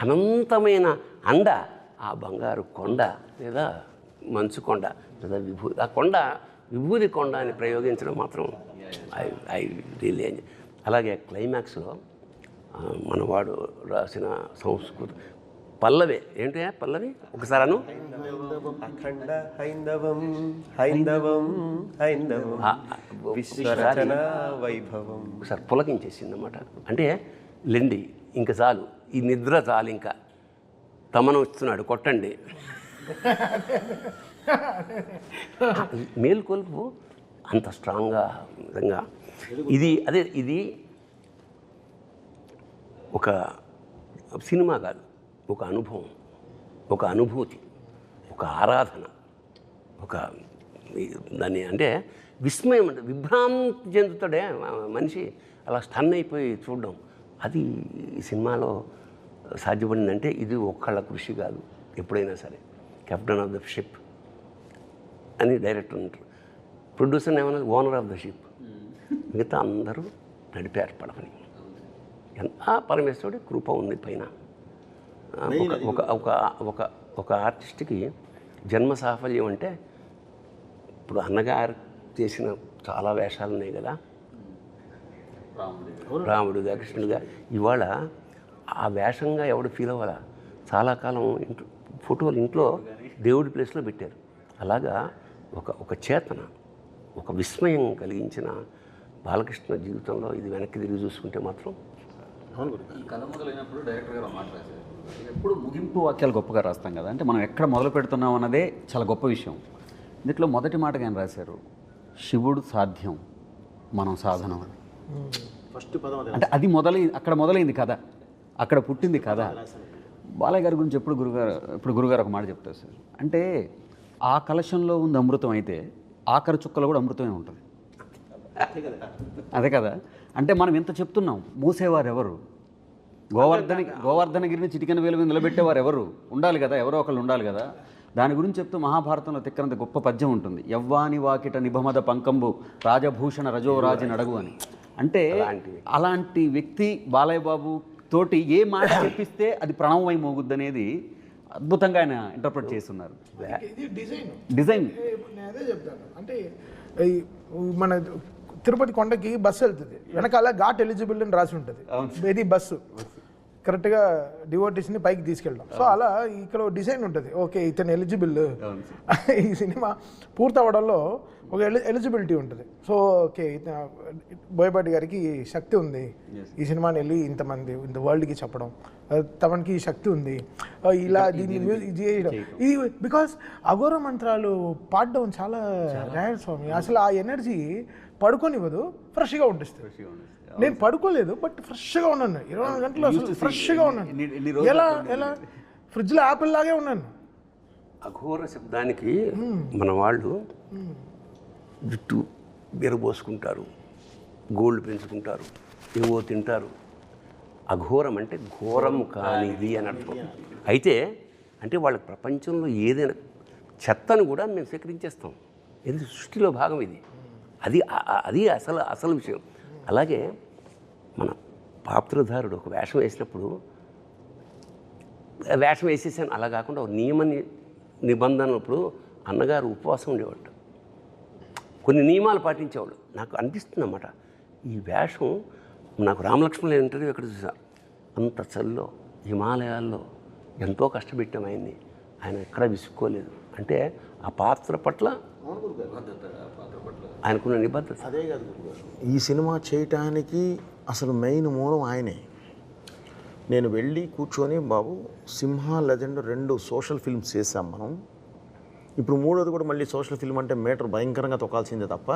అనంతమైన అండ ఆ బంగారు కొండ లేదా మంచు కొండ లేదా ఆ కొండ విభూది కొండ అని ప్రయోగించడం మాత్రం ఐ రియల్లీ ఎంజాయ్. అలాగే క్లైమాక్స్లో మనవాడు రాసిన సంస్కృతి పల్లవి ఏంటి పల్లవి ఒకసారి అను. అఖండ హైందవం హైందవం హైందవం విశ్వరచన వైభవం. ఒకసారి పులకించేసింది అన్నమాట. అంటే లెండి ఇంకా చాలు, ఈ నిద్ర చాలు, ఇంకా తమను ఇస్తున్నాడు కొట్టండి. మేల్కొల్పు అంత స్ట్రాంగ్గా నిజంగా ఇది ఒక సినిమా కాదు, ఒక అనుభవం, ఒక అనుభూతి, ఒక ఆరాధన, ఒక దాన్ని అంటే విస్మయం, అంటే విభ్రాంతి చెందుతాడే మనిషి, అలా స్టన్ అయిపోయి చూడడం. అది ఈ సినిమాలో సాధ్యపడిందంటే ఇది ఒక్కళ్ళ కృషి కాదు. ఎప్పుడైనా సరే కెప్టెన్ ఆఫ్ ద షిప్ అని డైరెక్టర్ ఉంటారు, ప్రొడ్యూసర్ ఏమన్నా ఓనర్ ఆఫ్ ద షిప్, మిగతా అందరూ నడిపారు పడవని. ఎంత పరమేశ్వరుడి కృప ఉంది పైన. ఒక ఆర్టిస్ట్కి జన్మ సాఫల్యం అంటే ఇప్పుడు అన్నగారు చేసిన చాలా వేషాలు ఉన్నాయి కదా, రాముడుగా కృష్ణుడిగా. ఇవాళ ఆ వేషంగా ఎవడు ఫీల్ అవ్వాలా, చాలా కాలం ఫోటోలు ఇంట్లో దేవుడి ప్లేస్లో పెట్టారు. అలాగా ఒక చేతన, ఒక విస్మయం కలిగించిన బాలకృష్ణ జీవితంలో ఇది వెనక్కి తిరిగి చూసుకుంటే మాత్రం. కథ మొదలైనప్పుడు డైరెక్టర్ గారు మాట రాశారు, ఎప్పుడు ముగింపు వాక్యాలు గొప్పగా రాస్తాం కదా, అంటే మనం ఎక్కడ మొదలు పెడుతున్నాం అన్నదే చాలా గొప్ప విషయం. దీంట్లో మొదటి మాటగా ఆయన రాశారు, శివుడు సాధ్యం మనం సాధనం అని. ఫస్ట్ పదం అంటే అది అక్కడ మొదలైంది కథ, అక్కడ పుట్టింది కథ. బాలయ్య గారి గురించి ఎప్పుడు గురుగారు ఒక మాట చెప్తారు సార్, అంటే ఆ కలశంలో ఉంది అమృతం అయితే ఆఖరి చుక్కలో కూడా అమృతమే ఉంటుంది. అదే కదా, అంటే మనం ఎంత చెప్తున్నాం, మూసేవారు ఎవరు, గోవర్ధనగిరిని చిటికెన వేలు మీద నిలబెట్టేవారు ఎవరు ఉండాలి కదా, ఎవరో ఒకళ్ళు ఉండాలి కదా. దాని గురించి చెప్తూ మహాభారతంలో తిక్కనంత గొప్ప పద్యం ఉంటుంది, యవ్వాని వాకిట నిభమద పంకంబు రాజభూషణ రజోరాజి నడగు అని. అంటే అలాంటి వ్యక్తి బాలయ్య బాబు తోటి ఏ మాట చెప్పిస్తే అది ప్రణవమై మోగుద్ది అనేది అద్భుతంగా ఆయన ఇంటర్ప్రిట్ చేస్తున్నారు. డిజైన్ అదే చెప్తాను. అంటే ఈ మన తిరుపతి కొండకి బస్సు వెళ్తుంది, వెనకాల ఘాట్ ఎలిజిబుల్ అని రాసి ఉంటుంది. ఇది బస్సు కరెక్ట్గా డివోటీస్ని పైకి తీసుకెళ్ళడం. సో అలా ఇక్కడ డిజైన్ ఉంటుంది, ఓకే ఇతను ఎలిజిబుల్. ఈ సినిమా పూర్తవడంలో ఒక ఎలిజిబిలిటీ ఉంటుంది. సో ఓకే బోయపాటి గారికి శక్తి ఉంది ఈ సినిమాని వెళ్ళి ఇంతమంది ఇంత వరల్డ్కి చెప్పడం, తమకి శక్తి ఉంది ఇలా దీన్ని ఇది చేయడం. ఇది బికాస్ అఘోర మంత్రాలు పాడడం చాలా రేర్ స్వామి. అసలు ఆ ఎనర్జీ పడుకోనివ్వదు, ఫ్రెష్గా ఉంటుంది. నేను పడుకోలేదు బట్ ఫ్రెష్గా ఉన్నాను 24 గంటలు, అసలు ఫ్రెష్గా ఉన్నాను. ఎలా ఫ్రిడ్జ్లో యాపిల్ లాగే ఉన్నాను. అఘోర శబ్దానికి మన వాళ్ళు జుట్టు బెరబోసుకుంటారు, గోల్డ్ పెంచుకుంటారు, ఏవో తింటారు. అఘోరం అంటే ఘోరం కానిది అని అర్థం. అయితే అంటే వాళ్ళకి ప్రపంచంలో ఏదైనా చెత్తను కూడా మేము స్వీకరించేస్తాం, ఇది సృష్టిలో భాగం. ఇది అది అసలు విషయం. అలాగే మన పాత్రధారుడు ఒక వేషం వేసినప్పుడు వేషం వేసేసాను అలా కాకుండా ఒక నియమ నిబంధనప్పుడు అన్నగారు ఉపవాసం ఉండేవాడు, కొన్ని నియమాలు పాటించేవాడు. నాకు అనిపిస్తుంది అన్నమాట, ఈ వేషం నాకు రామలక్ష్మణుల ఇంటర్వ్యూ ఎక్కడ చూసా, అంత చల్లో హిమాలయాల్లో ఎంతో కష్టపెట్టాం ఆయన్ని, ఆయన ఎక్కడా విసుక్కోలేదు. అంటే ఆ పాత్ర పట్ల ఆయనకున్న నిబద్ధత. అదే కాదు ఈ సినిమా చేయటానికి అసలు మెయిన్ మూలం ఆయనే. నేను వెళ్ళి కూర్చొని బాబు సింహ లెజెండ్ 2 సోషల్ ఫిల్మ్స్ చేసాం మనం, ఇప్పుడు 3వది కూడా మళ్ళీ సోషల్ ఫిల్మ్ అంటే మీటర్ భయంకరంగా తొక్కాల్సిందే తప్ప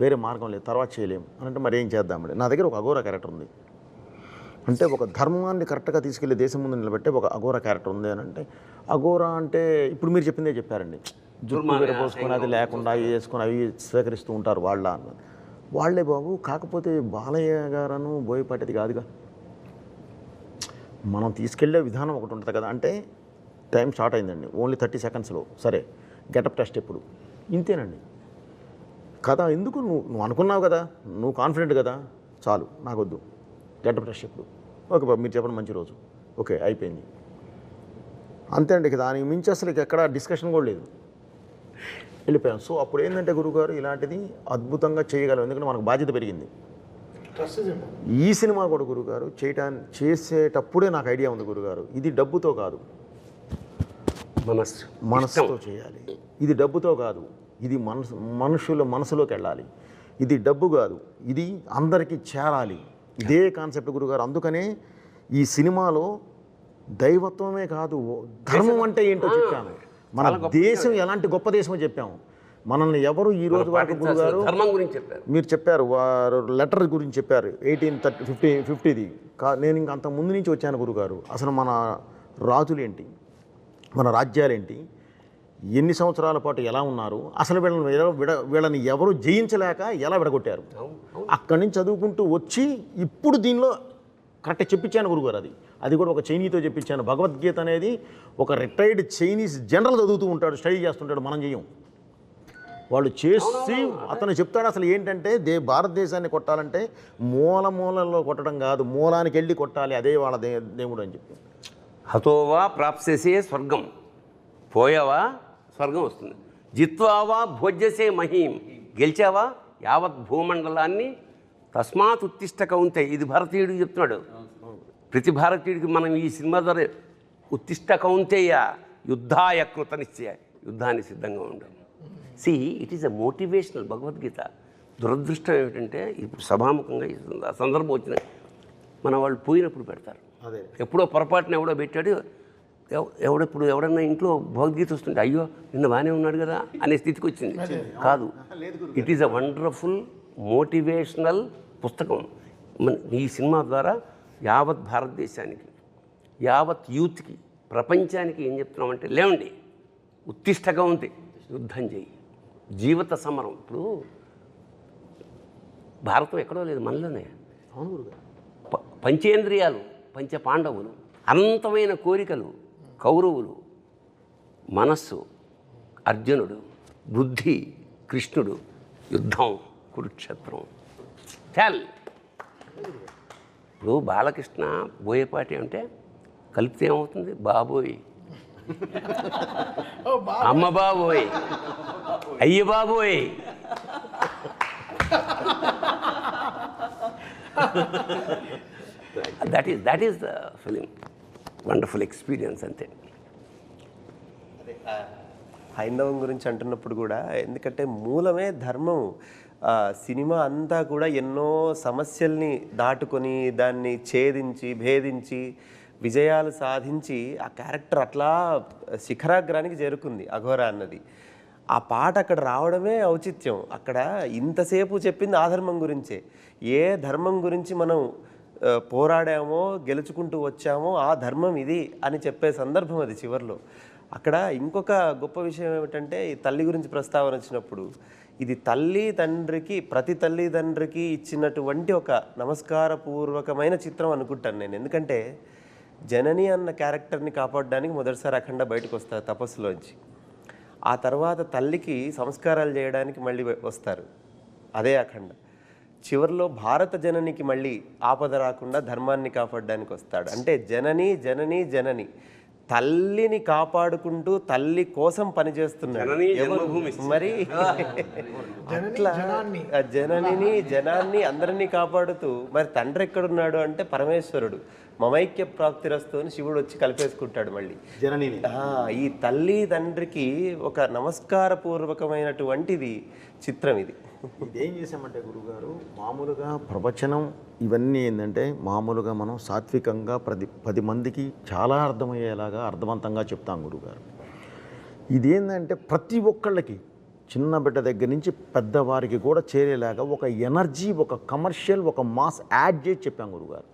వేరే మార్గం లేదు, తర్వాత చేయలేము అని అంటే మరి ఏం చేద్దామండి. నా దగ్గర ఒక అఘోర క్యారెక్టర్ ఉంది అంటే, ఒక ధర్మాన్ని కరెక్ట్గా తీసుకెళ్లి దేశం ముందు నిలబెట్టే ఒక అఘోర క్యారెక్టర్ ఉంది అని అంటే, అఘోర అంటే ఇప్పుడు మీరు చెప్పిందే చెప్పారండి, జుట్టు విరపోసుకొని అది లేకుండా అవి వేసుకొని అవి స్వీకరిస్తూ ఉంటారు వాళ్ళ అన్నది. వాళ్లే బాబు. కాకపోతే బాలయ్య గారను బోయపాటిది కాదుగా, మనం తీసుకెళ్లే విధానం ఒకటి ఉంటుంది కదా. అంటే టైం స్టార్ట్ అయిందండి, ఓన్లీ 30 సెకండ్స్లో సరే గెటప్ టెస్ట్ ఎప్పుడు ఇంతేనండి కథ. ఎందుకు నువ్వు అనుకున్నావు కదా, నువ్వు కాన్ఫిడెంట్ కదా, చాలు నాకొద్దు గెటప్ టెస్ట్ ఎప్పుడు, ఓకే బాబు మీరు చెప్పండి మంచి రోజు, ఓకే అయిపోయింది అంతే అండి. ఇక దానికి మించి అసలు ఎక్కడ డిస్కషన్ కూడా లేదు, వెళ్ళిపోయాం. సో అప్పుడు ఏంటంటే గురువుగారు ఇలాంటిది అద్భుతంగా చేయగలం, ఎందుకంటే మనకు బాధ్యత పెరిగింది. ఈ సినిమా కూడా గురువుగారు చేసేటప్పుడే నాకు ఐడియా ఉంది గురువుగారు, ఇది డబ్బుతో కాదు మనసుతో చేయాలి, ఇది డబ్బుతో కాదు, ఇది మనుషుల మనసులోకి వెళ్ళాలి, ఇది డబ్బు కాదు, ఇది అందరికీ చేరాలి, ఇదే కాన్సెప్ట్ గురుగారు. అందుకనే ఈ సినిమాలో దైవత్వమే కాదు ధర్మం అంటే ఏంటో చెప్పాను, మన దేశం ఎలాంటి గొప్ప దేశమో చెప్పాము. మనల్ని ఎవరు ఈ రోజు వరకు గురుగారు ధర్మం గురించి చెప్పారు, మీరు చెప్పారు వారు లెటర్ గురించి చెప్పారు 1850ది. నేను ఇంక అంత ముందు నుంచి వచ్చాను గురుగారు. అసలు మన రాజులేంటి, మన రాజ్యాలేంటి, ఎన్ని సంవత్సరాల పాటు ఎలా ఉన్నారు, అసలు వీళ్ళని ఎవరు జయించలేక ఎలా విడగొట్టారు, అక్కడి నుంచి చదువుకుంటూ వచ్చి ఇప్పుడు దీనిలో కరెక్ట్ చెప్పించాను గురుగారు. అది కూడా ఒక చైనీతో చెప్పించాను. భగవద్గీత అనేది ఒక రిటైర్డ్ చైనీస్ జనరల్ చదువుతూ ఉంటాడు, స్టడీ చేస్తుంటాడు, మనం చెయ్యం. వాళ్ళు చేసి అతను చెప్తాడు అసలు ఏంటంటే భారతదేశాన్ని కొట్టాలంటే మూలలో కొట్టడం కాదు, మూలానికి వెళ్ళి కొట్టాలి, అదే వాళ్ళ దేవుడు అని చెప్పి. హతోవా ప్రాప్స్యసే స్వర్గం, పోయావా స్వర్గం వస్తుంది. జిత్వావా భోజ్యసే మహీం, గెలిచావా యావత్ భూమండలాన్ని. తస్మాత్ ఉత్తిష్ట కౌంతేయ, ఇది భారతీయుడికి చెప్తున్నాడు. ప్రతి భారతీయుడికి మనం ఈ సినిమా ద్వారా ఉత్తిష్ట కౌంతేయ యుద్ధాయ కృత నిశ్చయ, యుద్ధానికి సిద్ధంగా ఉండడం. It is a motivational Bhagavad Gita. దురదృష్టం ఏమిటంటే ఇప్పుడు సభాముఖంగా ఆ సందర్భం వచ్చిన మన వాళ్ళు పోయినప్పుడు పెడతారు. ఎప్పుడో పొరపాటున ఎవడో పెట్టాడు, ఎవడన్నా ఇంట్లో భగవద్గీత వస్తుంటే అయ్యో నిన్న బాగానే ఉన్నాడు కదా అనే స్థితికి వచ్చింది. కాదు, it is a wonderful motivational పుస్తకం. ఈ సినిమా ద్వారా యావత్ భారతదేశానికి, యావత్ యూత్కి, ప్రపంచానికి ఏం చెప్తున్నామంటే లేవండి, ఉత్తిష్టగా ఉంది, యుద్ధం చేయి, జీవిత సమరం. ఇప్పుడు భారతం ఎక్కడో లేదు, మనలోనే. పంచేంద్రియాలు, పంచ పాండవులు, అనంతమైన కోరికలు కౌరవులు, మనస్సు అర్జునుడు, బుద్ధి కృష్ణుడు, యుద్ధం కురుక్షేత్రం. చాల్ ఇప్పుడు బాలకృష్ణ బోయపాటి అంటే కలిపితే ఏమవుతుంది, బాబోయ్ ఓ బాగా అమ్మ బాబోయ్, అయ్య బాబోయ్. That is the film. Wonderful experience అంతే. హైందవం గురించి అంటున్నప్పుడు కూడా, ఎందుకంటే మూలమే ధర్మం. సినిమా అంతా కూడా ఎన్నో సమస్యల్ని దాటుకొని దాన్ని ఛేదించి భేదించి విజయాలు సాధించి ఆ క్యారెక్టర్ అట్లా శిఖరాగ్రానికి చేరుకుంది అఘోరా అన్నది. ఆ పాట అక్కడ రావడమే ఔచిత్యం. అక్కడ ఇంతసేపు చెప్పింది ఆ ధర్మం గురించే. ఏ ధర్మం గురించి మనం పోరాడామో గెలుచుకుంటూ వచ్చామో ఆ ధర్మం ఇది అని చెప్పే సందర్భం అది చివరిలో. అక్కడ ఇంకొక గొప్ప విషయం ఏమిటంటే, ఈ తల్లి గురించి ప్రస్తావన వచ్చినప్పుడు, ఇది తల్లి తండ్రికి, ప్రతి తల్లిదండ్రికి ఇచ్చినటువంటి ఒక నమస్కారపూర్వకమైన చిత్రం అనుకుంటాను నేను. ఎందుకంటే జనని అన్న క్యారెక్టర్ని కాపాడడానికి మొదటిసారి అఖండ బయటకు వస్తారు తపస్సులోంచి. ఆ తర్వాత తల్లికి సంస్కారాలు చేయడానికి మళ్ళీ వస్తారు, అదే అఖండ. చివరిలో భారత జననికి మళ్ళీ ఆపద రాకుండా ధర్మాన్ని కాపాడడానికి వస్తాడు. అంటే జనని జనని జనని, తల్లిని కాపాడుకుంటూ తల్లి కోసం పనిచేస్తున్నాడు. మరి అట్లా జననిని జనాన్ని అందరినీ కాపాడుతూ, మరి తండ్రి ఎక్కడున్నాడు అంటే పరమేశ్వరుడు. మమైక్య ప్రాప్తిరస్తు అని శివుడు వచ్చి కలిపేసుకుంటాడు మళ్ళీ జననిని. ఈ తల్లి తండ్రికి ఒక నమస్కారపూర్వకమైనటువంటిది చిత్రం ఇది. ఇదేం చేసామంటే గురుగారు, మామూలుగా ప్రవచనం ఇవన్నీ ఏంటంటే మామూలుగా మనం సాత్వికంగా 10 మందికి చాలా అర్థమయ్యేలాగా అర్థవంతంగా చెప్తాం గురుగారు. ఇదేంటంటే ప్రతి ఒక్కళ్ళకి, చిన్న బిడ్డ దగ్గర నుంచి పెద్దవారికి కూడా చేరేలాగా ఒక ఎనర్జీ, ఒక కమర్షియల్, ఒక మాస్ యాడ్ చేసి చెప్పాం గురుగారు.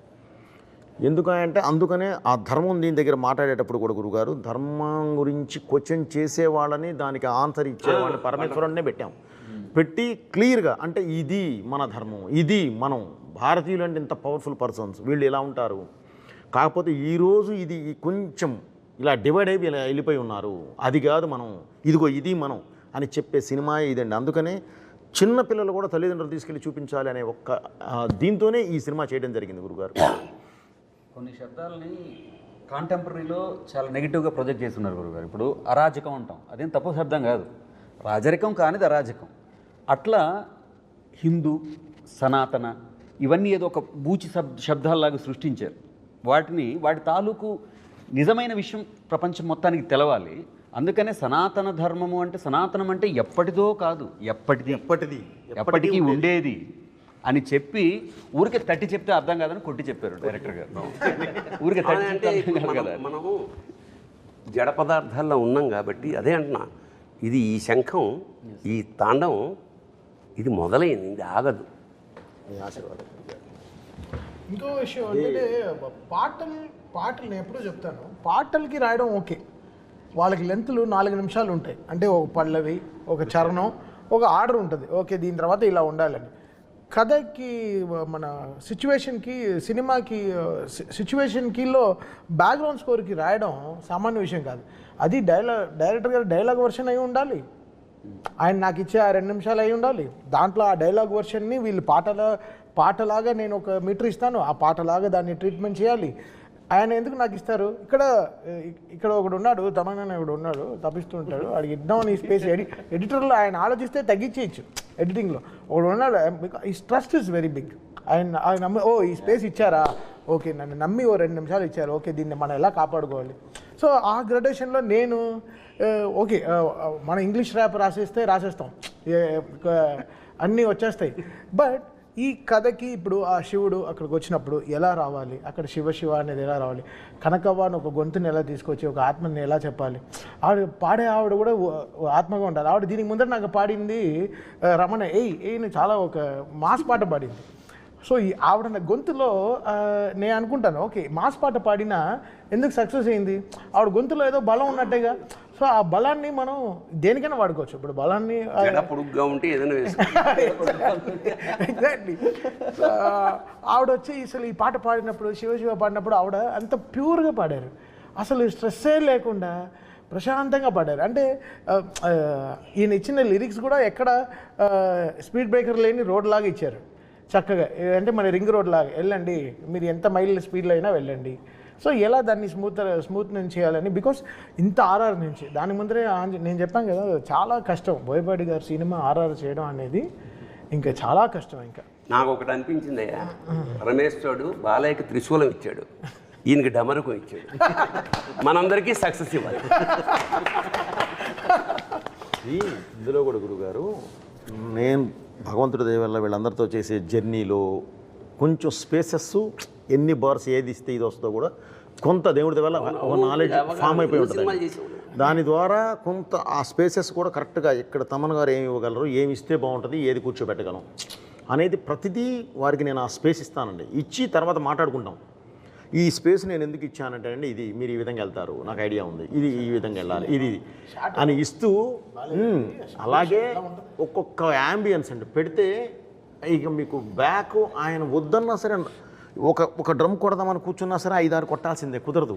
ఎందుకంటే అందుకనే ఆ ధర్మం దీని దగ్గర మాట్లాడేటప్పుడు కూడా గురుగారు, ధర్మం గురించి క్వశ్చన్ చేసేవాళ్ళని, దానికి ఆన్సర్ ఇచ్చేవాళ్ళని పరమేశ్వరుడినే పెట్టాం. పెట్టి క్లియర్గా, అంటే ఇది మన ధర్మం, ఇది మనం భారతీయులు అంటే ఇంత పవర్ఫుల్ పర్సన్స్, వీళ్ళు ఇలా ఉంటారు, కాకపోతే ఈరోజు ఇది కొంచెం ఇలా డివైడ్ అయిపోయి ఇలా వెళ్ళిపోయి ఉన్నారు, అది కాదు మనం, ఇదిగో ఇది మనం అని చెప్పే సినిమా ఇదండి. అందుకనే చిన్న పిల్లలు కూడా తల్లిదండ్రులు తీసుకెళ్ళి చూపించాలి అనే ఒక్క దీంతోనే ఈ సినిమా చేయడం జరిగింది గురుగారు. కొన్ని శబ్దాలని కాంటెంపరీలో చాలా నెగిటివ్గా ప్రొజెక్ట్ చేస్తున్నారు గురుగారు. ఇప్పుడు అరాజకం అంటాం, అదేం తప్పు శబ్దం కాదు, రాజరికం కానిది అరాజకం. అట్లా హిందూ, సనాతన ఇవన్నీ ఏదో ఒక బూచి శబ్దాల్లాగా సృష్టించారు. వాటి తాలూకు నిజమైన విషయం ప్రపంచం మొత్తానికి తెలవాలి. అందుకనే సనాతన ధర్మము అంటే, సనాతనం అంటే ఎప్పటిదో కాదు, ఎప్పటికీ ఉండేది అని చెప్పి ఊరికే తట్టి చెప్తే అర్థం కాదని కొట్టి చెప్పారు డైరెక్టర్ గారు. ఊరికే తట్టి అంటే కదా, మనము జడ పదార్థాల్లో ఉన్నాం కాబట్టి అదే అంటున్నా, ఇది ఈ శంఖం, ఈ తాండవం ఇది మొదలైంది, ఇది ఆగదు. ఆశీర్వాదం. ఇంకో విషయం అంటే పాటలు నేను ఎప్పుడూ చెప్తాను, పాటలకి రాయడం ఓకే, వాళ్ళకి లెంత్లు 4 నిమిషాలు ఉంటాయి. అంటే ఒక పల్లవి, ఒక చరణం, ఒక ఆర్డర్ ఉంటుంది, ఓకే దీని తర్వాత ఇలా ఉండాలని. కథకి, మన సిచ్యువేషన్కి, సినిమాకి సిచ్యువేషన్కిలో బ్యాక్గ్రౌండ్ స్కోర్కి రాయడం సామాన్య విషయం కాదు. అది డైరెక్టర్ గారు డైలాగ్ వర్షన్ అయి ఉండాలి, ఆయన నాకు ఇచ్చే ఆ 2 నిమిషాలు అయి ఉండాలి. దాంట్లో ఆ డైలాగ్ వర్షన్ని వీళ్ళు పాటలాగా నేను ఒక మీటర్ ఇస్తాను, ఆ పాటలాగా దాన్ని ట్రీట్మెంట్ చేయాలి. ఆయన ఎందుకు నాకు ఇస్తారు? ఇక్కడ ఒకడు ఉన్నాడు, తమన్నా ఒకడు ఉన్నాడు, తప్పిస్తూ ఉంటాడు, వాడికి ఇద్దామని ఈ స్పేస్ ఎడిటర్లో ఆయన ఆలోచిస్తే తగ్గించేయచ్చు. ఎడిటింగ్లో ఒకడు ఉన్నాడు, ఈ ట్రస్ట్ ఇస్ వెరీ బిగ్. ఆయన నమ్మి, ఓ ఈ స్పేస్ ఇచ్చారా, ఓకే నన్ను నమ్మి ఓ 2 నిమిషాలు ఇచ్చారు, ఓకే దీన్ని మనం ఎలా కాపాడుకోవాలి. సో ఆ గ్రడేషన్లో నేను ఓకే మన ఇంగ్లీష్ ర్యాప్ రాసేస్తాం, అన్నీ వచ్చేస్తాయి. బట్ ఈ కథకి ఇప్పుడు ఆ శివుడు అక్కడికి వచ్చినప్పుడు ఎలా రావాలి, అక్కడ శివ అనేది ఎలా రావాలి, కనకవ్వని ఒక గొంతుని ఎలా తీసుకొచ్చి ఒక ఆత్మని ఎలా చెప్పాలి, పాడే ఆవిడ కూడా ఆత్మగా ఉండాలి. ఆవిడ దీనికి ముందర నాకు పాడింది రమణ ఏయ్ని చాలా ఒక మాస్ పాట పాడింది. సో ఈ ఆవిడ గొంతులో నేను అనుకుంటాను, ఓకే మాస్ పాట పాడినా ఎందుకు సక్సెస్ అయింది, ఆవిడ గొంతులో ఏదో బలం ఉన్నట్టేగా. సో ఆ బలాన్ని మనం దేనికైనా వాడుకోవచ్చు. ఇప్పుడు బలాన్ని పొడుగ్గా ఉంటే ఏదైనా ఎగ్జాక్ట్లీ. ఆవిడ వచ్చి అసలు ఈ పాట పాడినప్పుడు, శివ పాడినప్పుడు ఆవిడ అంత ప్యూర్గా పాడారు, అసలు స్ట్రెస్సే లేకుండా ప్రశాంతంగా పాడారు. అంటే ఈయన ఇచ్చిన లిరిక్స్ కూడా ఎక్కడ స్పీడ్ బ్రేకర్ లేని రోడ్ లాగా ఇచ్చారు చక్కగా. అంటే మన రింగ్ రోడ్ లాగా వెళ్ళండి, మీరు ఎంత మైల్ స్పీడ్లో అయినా వెళ్ళండి, సో ఎలా దాన్ని స్మూత్ నుంచి చేయాలని, బికాస్ ఇంత ఆర్ఆర్ నుంచి దాని ముందరే నేను చెప్పాను కదా, చాలా కష్టం బోయపాటి గారి సినిమా ఆర్ఆర్ చేయడం అనేది ఇంకా చాలా కష్టం. ఇంకా నాకు ఒకటి అనిపించిందయ్యా, రమేష్ చోడు బాలయ్యకి త్రిశూలం ఇచ్చాడు, ఈయనకి డమరుకం ఇచ్చాడు. మనందరికీ సక్సెస్ ఇవ్వాలి. ఇందులో కూడా గురుగారు, నేను భగవంతుడి దయ వల్ల వీళ్ళందరితో చేసే జర్నీలో కొంచెం స్పేసెస్ ఎన్ని బార్స్ ఏది ఇస్తే ఇది వస్తుందో కూడా కొంత దేవుడి వల్ల ఒక నాలెడ్జ్ ఫామ్ అయిపోయి ఉంటుంది. దాని ద్వారా కొంత ఆ స్పేసెస్ కూడా కరెక్ట్గా ఇక్కడ తమన్ గారు ఏమి ఇవ్వగలరు, ఏమి ఇస్తే బాగుంటుంది, ఏది కూర్చోబెట్టగలం అనేది ప్రతిదీ వారికి నేను ఆ స్పేస్ ఇస్తానండి. ఇచ్చి తర్వాత మాట్లాడుకుంటాం. ఈ స్పేస్ నేను ఎందుకు ఇచ్చానంటే అండి, ఇది మీరు ఈ విధంగా వెళ్తారు, నాకు ఐడియా ఉంది, ఇది ఈ విధంగా వెళ్ళాలి, ఇది అని ఇస్తూ అలాగే ఒక్కొక్క యాంబియన్స్ అండి పెడితే ఇక మీకు బ్యాక్ ఆయన వద్దన్నా సరే ఒక డ్రమ్ కొడదామని కూర్చున్నా సరే 5-6 కొట్టాల్సిందే, కుదరదు.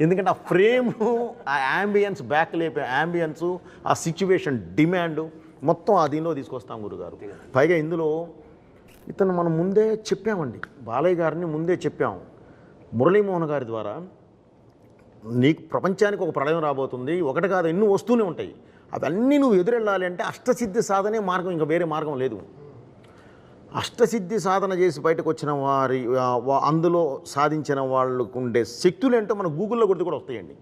ఎందుకంటే ఆ ఫ్రేము, ఆ యాంబియన్స్, బ్యాక్ లేపే యాంబియన్స్, ఆ సిచ్యువేషన్ డిమాండ్ మొత్తం ఆ దీనిలో తీసుకొస్తాం గురుగారు. పైగా ఇందులో ఇతను మనం ముందే చెప్పామండి, బాలయ్య గారిని ముందే చెప్పాము. మురళీమోహన్ గారి ద్వారా నీకు ప్రపంచానికి ఒక ప్రళయం రాబోతుంది, ఒకటి కాదు ఎన్నో వస్తూనే ఉంటాయి, అవన్నీ నువ్వు ఎదురెళ్ళాలి అంటే అష్టసిద్ధి సాధనే మార్గం, ఇంకా వేరే మార్గం లేదు. అష్టసిద్ధి సాధన చేసి బయటకు వచ్చిన వారి అందులో సాధించిన వాళ్ళకు ఉండే శక్తులు ఏంటో మన గూగుల్లో కొడితే కూడా వస్తాయండి.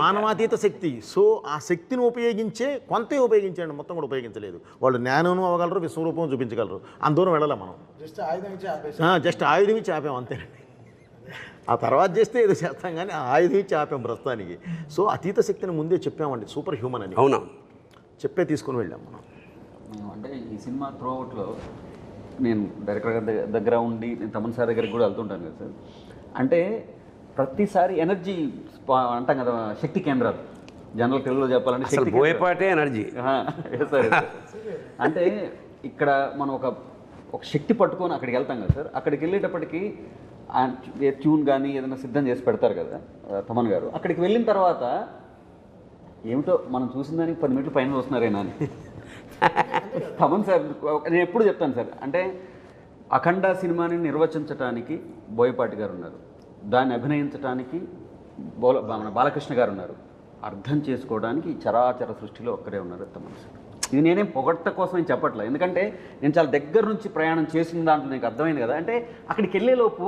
మానవాతీత శక్తి. సో ఆ శక్తిని ఉపయోగించే కొంతే ఉపయోగించండి, మొత్తం కూడా ఉపయోగించలేదు. వాళ్ళు జ్ఞానం అవ్వగలరు, విశ్వరూపం చూపించగలరు, అంత దూరం వెళ్ళాలి మనం. జస్ట్ ఆయుధం ఇచ్చి ఆపాం అంతేనండి. ఆ తర్వాత చేస్తే ఏదో చేస్తాం కానీ ఆ ఆయుధం ఇచ్చి ఆపాం ప్రస్తుతానికి. సో అతీత శక్తిని ముందే చెప్పామండి, సూపర్ హ్యూమన్ అని. అవునా, చెప్పే తీసుకుని వెళ్ళాం మనం. అంటే ఈ సినిమా త్రూఅవుట్లో నేను డైరెక్టర్ గారి దగ్గర ఉండి నేను తమన్ సార్ దగ్గరికి కూడా వెళ్తుంటాను కదా సార్. అంటే ప్రతిసారి ఎనర్జీ అంటాం కదా, శక్తి కేంద్రాలు, జనరల్ తెలుగులో చెప్పాలంటే శక్తి బోయపాటే ఎనర్జీ. సార్ అంటే ఇక్కడ మనం ఒక శక్తి పట్టుకొని అక్కడికి వెళ్తాం కదా సార్. అక్కడికి వెళ్ళేటప్పటికి ట్యూన్ కానీ ఏదైనా సిద్ధం చేసి పెడతారు కదా తమన్ గారు. అక్కడికి వెళ్ళిన తర్వాత ఏమిటో మనం చూసిన దానికి 10 మీటర్ల పైన వస్తున్నారేనా అని తమన్ సార్ నేను ఎప్పుడు చెప్తాను సార్. అంటే అఖండ సినిమాని నిర్వచించడానికి బోయపాటి గారు ఉన్నారు, దాన్ని అభినయించడానికి మన బాలకృష్ణ గారు ఉన్నారు, అర్థం చేసుకోవడానికి చరాచర సృష్టిలో ఒక్కరే ఉన్నారు తమన్ సార్. ఇది నేనేం పొగట్ట కోసం ఏం చెప్పట్లేదు, ఎందుకంటే నేను చాలా దగ్గర నుంచి ప్రయాణం చేసిన దాంట్లో నాకు అర్థమైంది కదా. అంటే అక్కడికి వెళ్ళేలోపు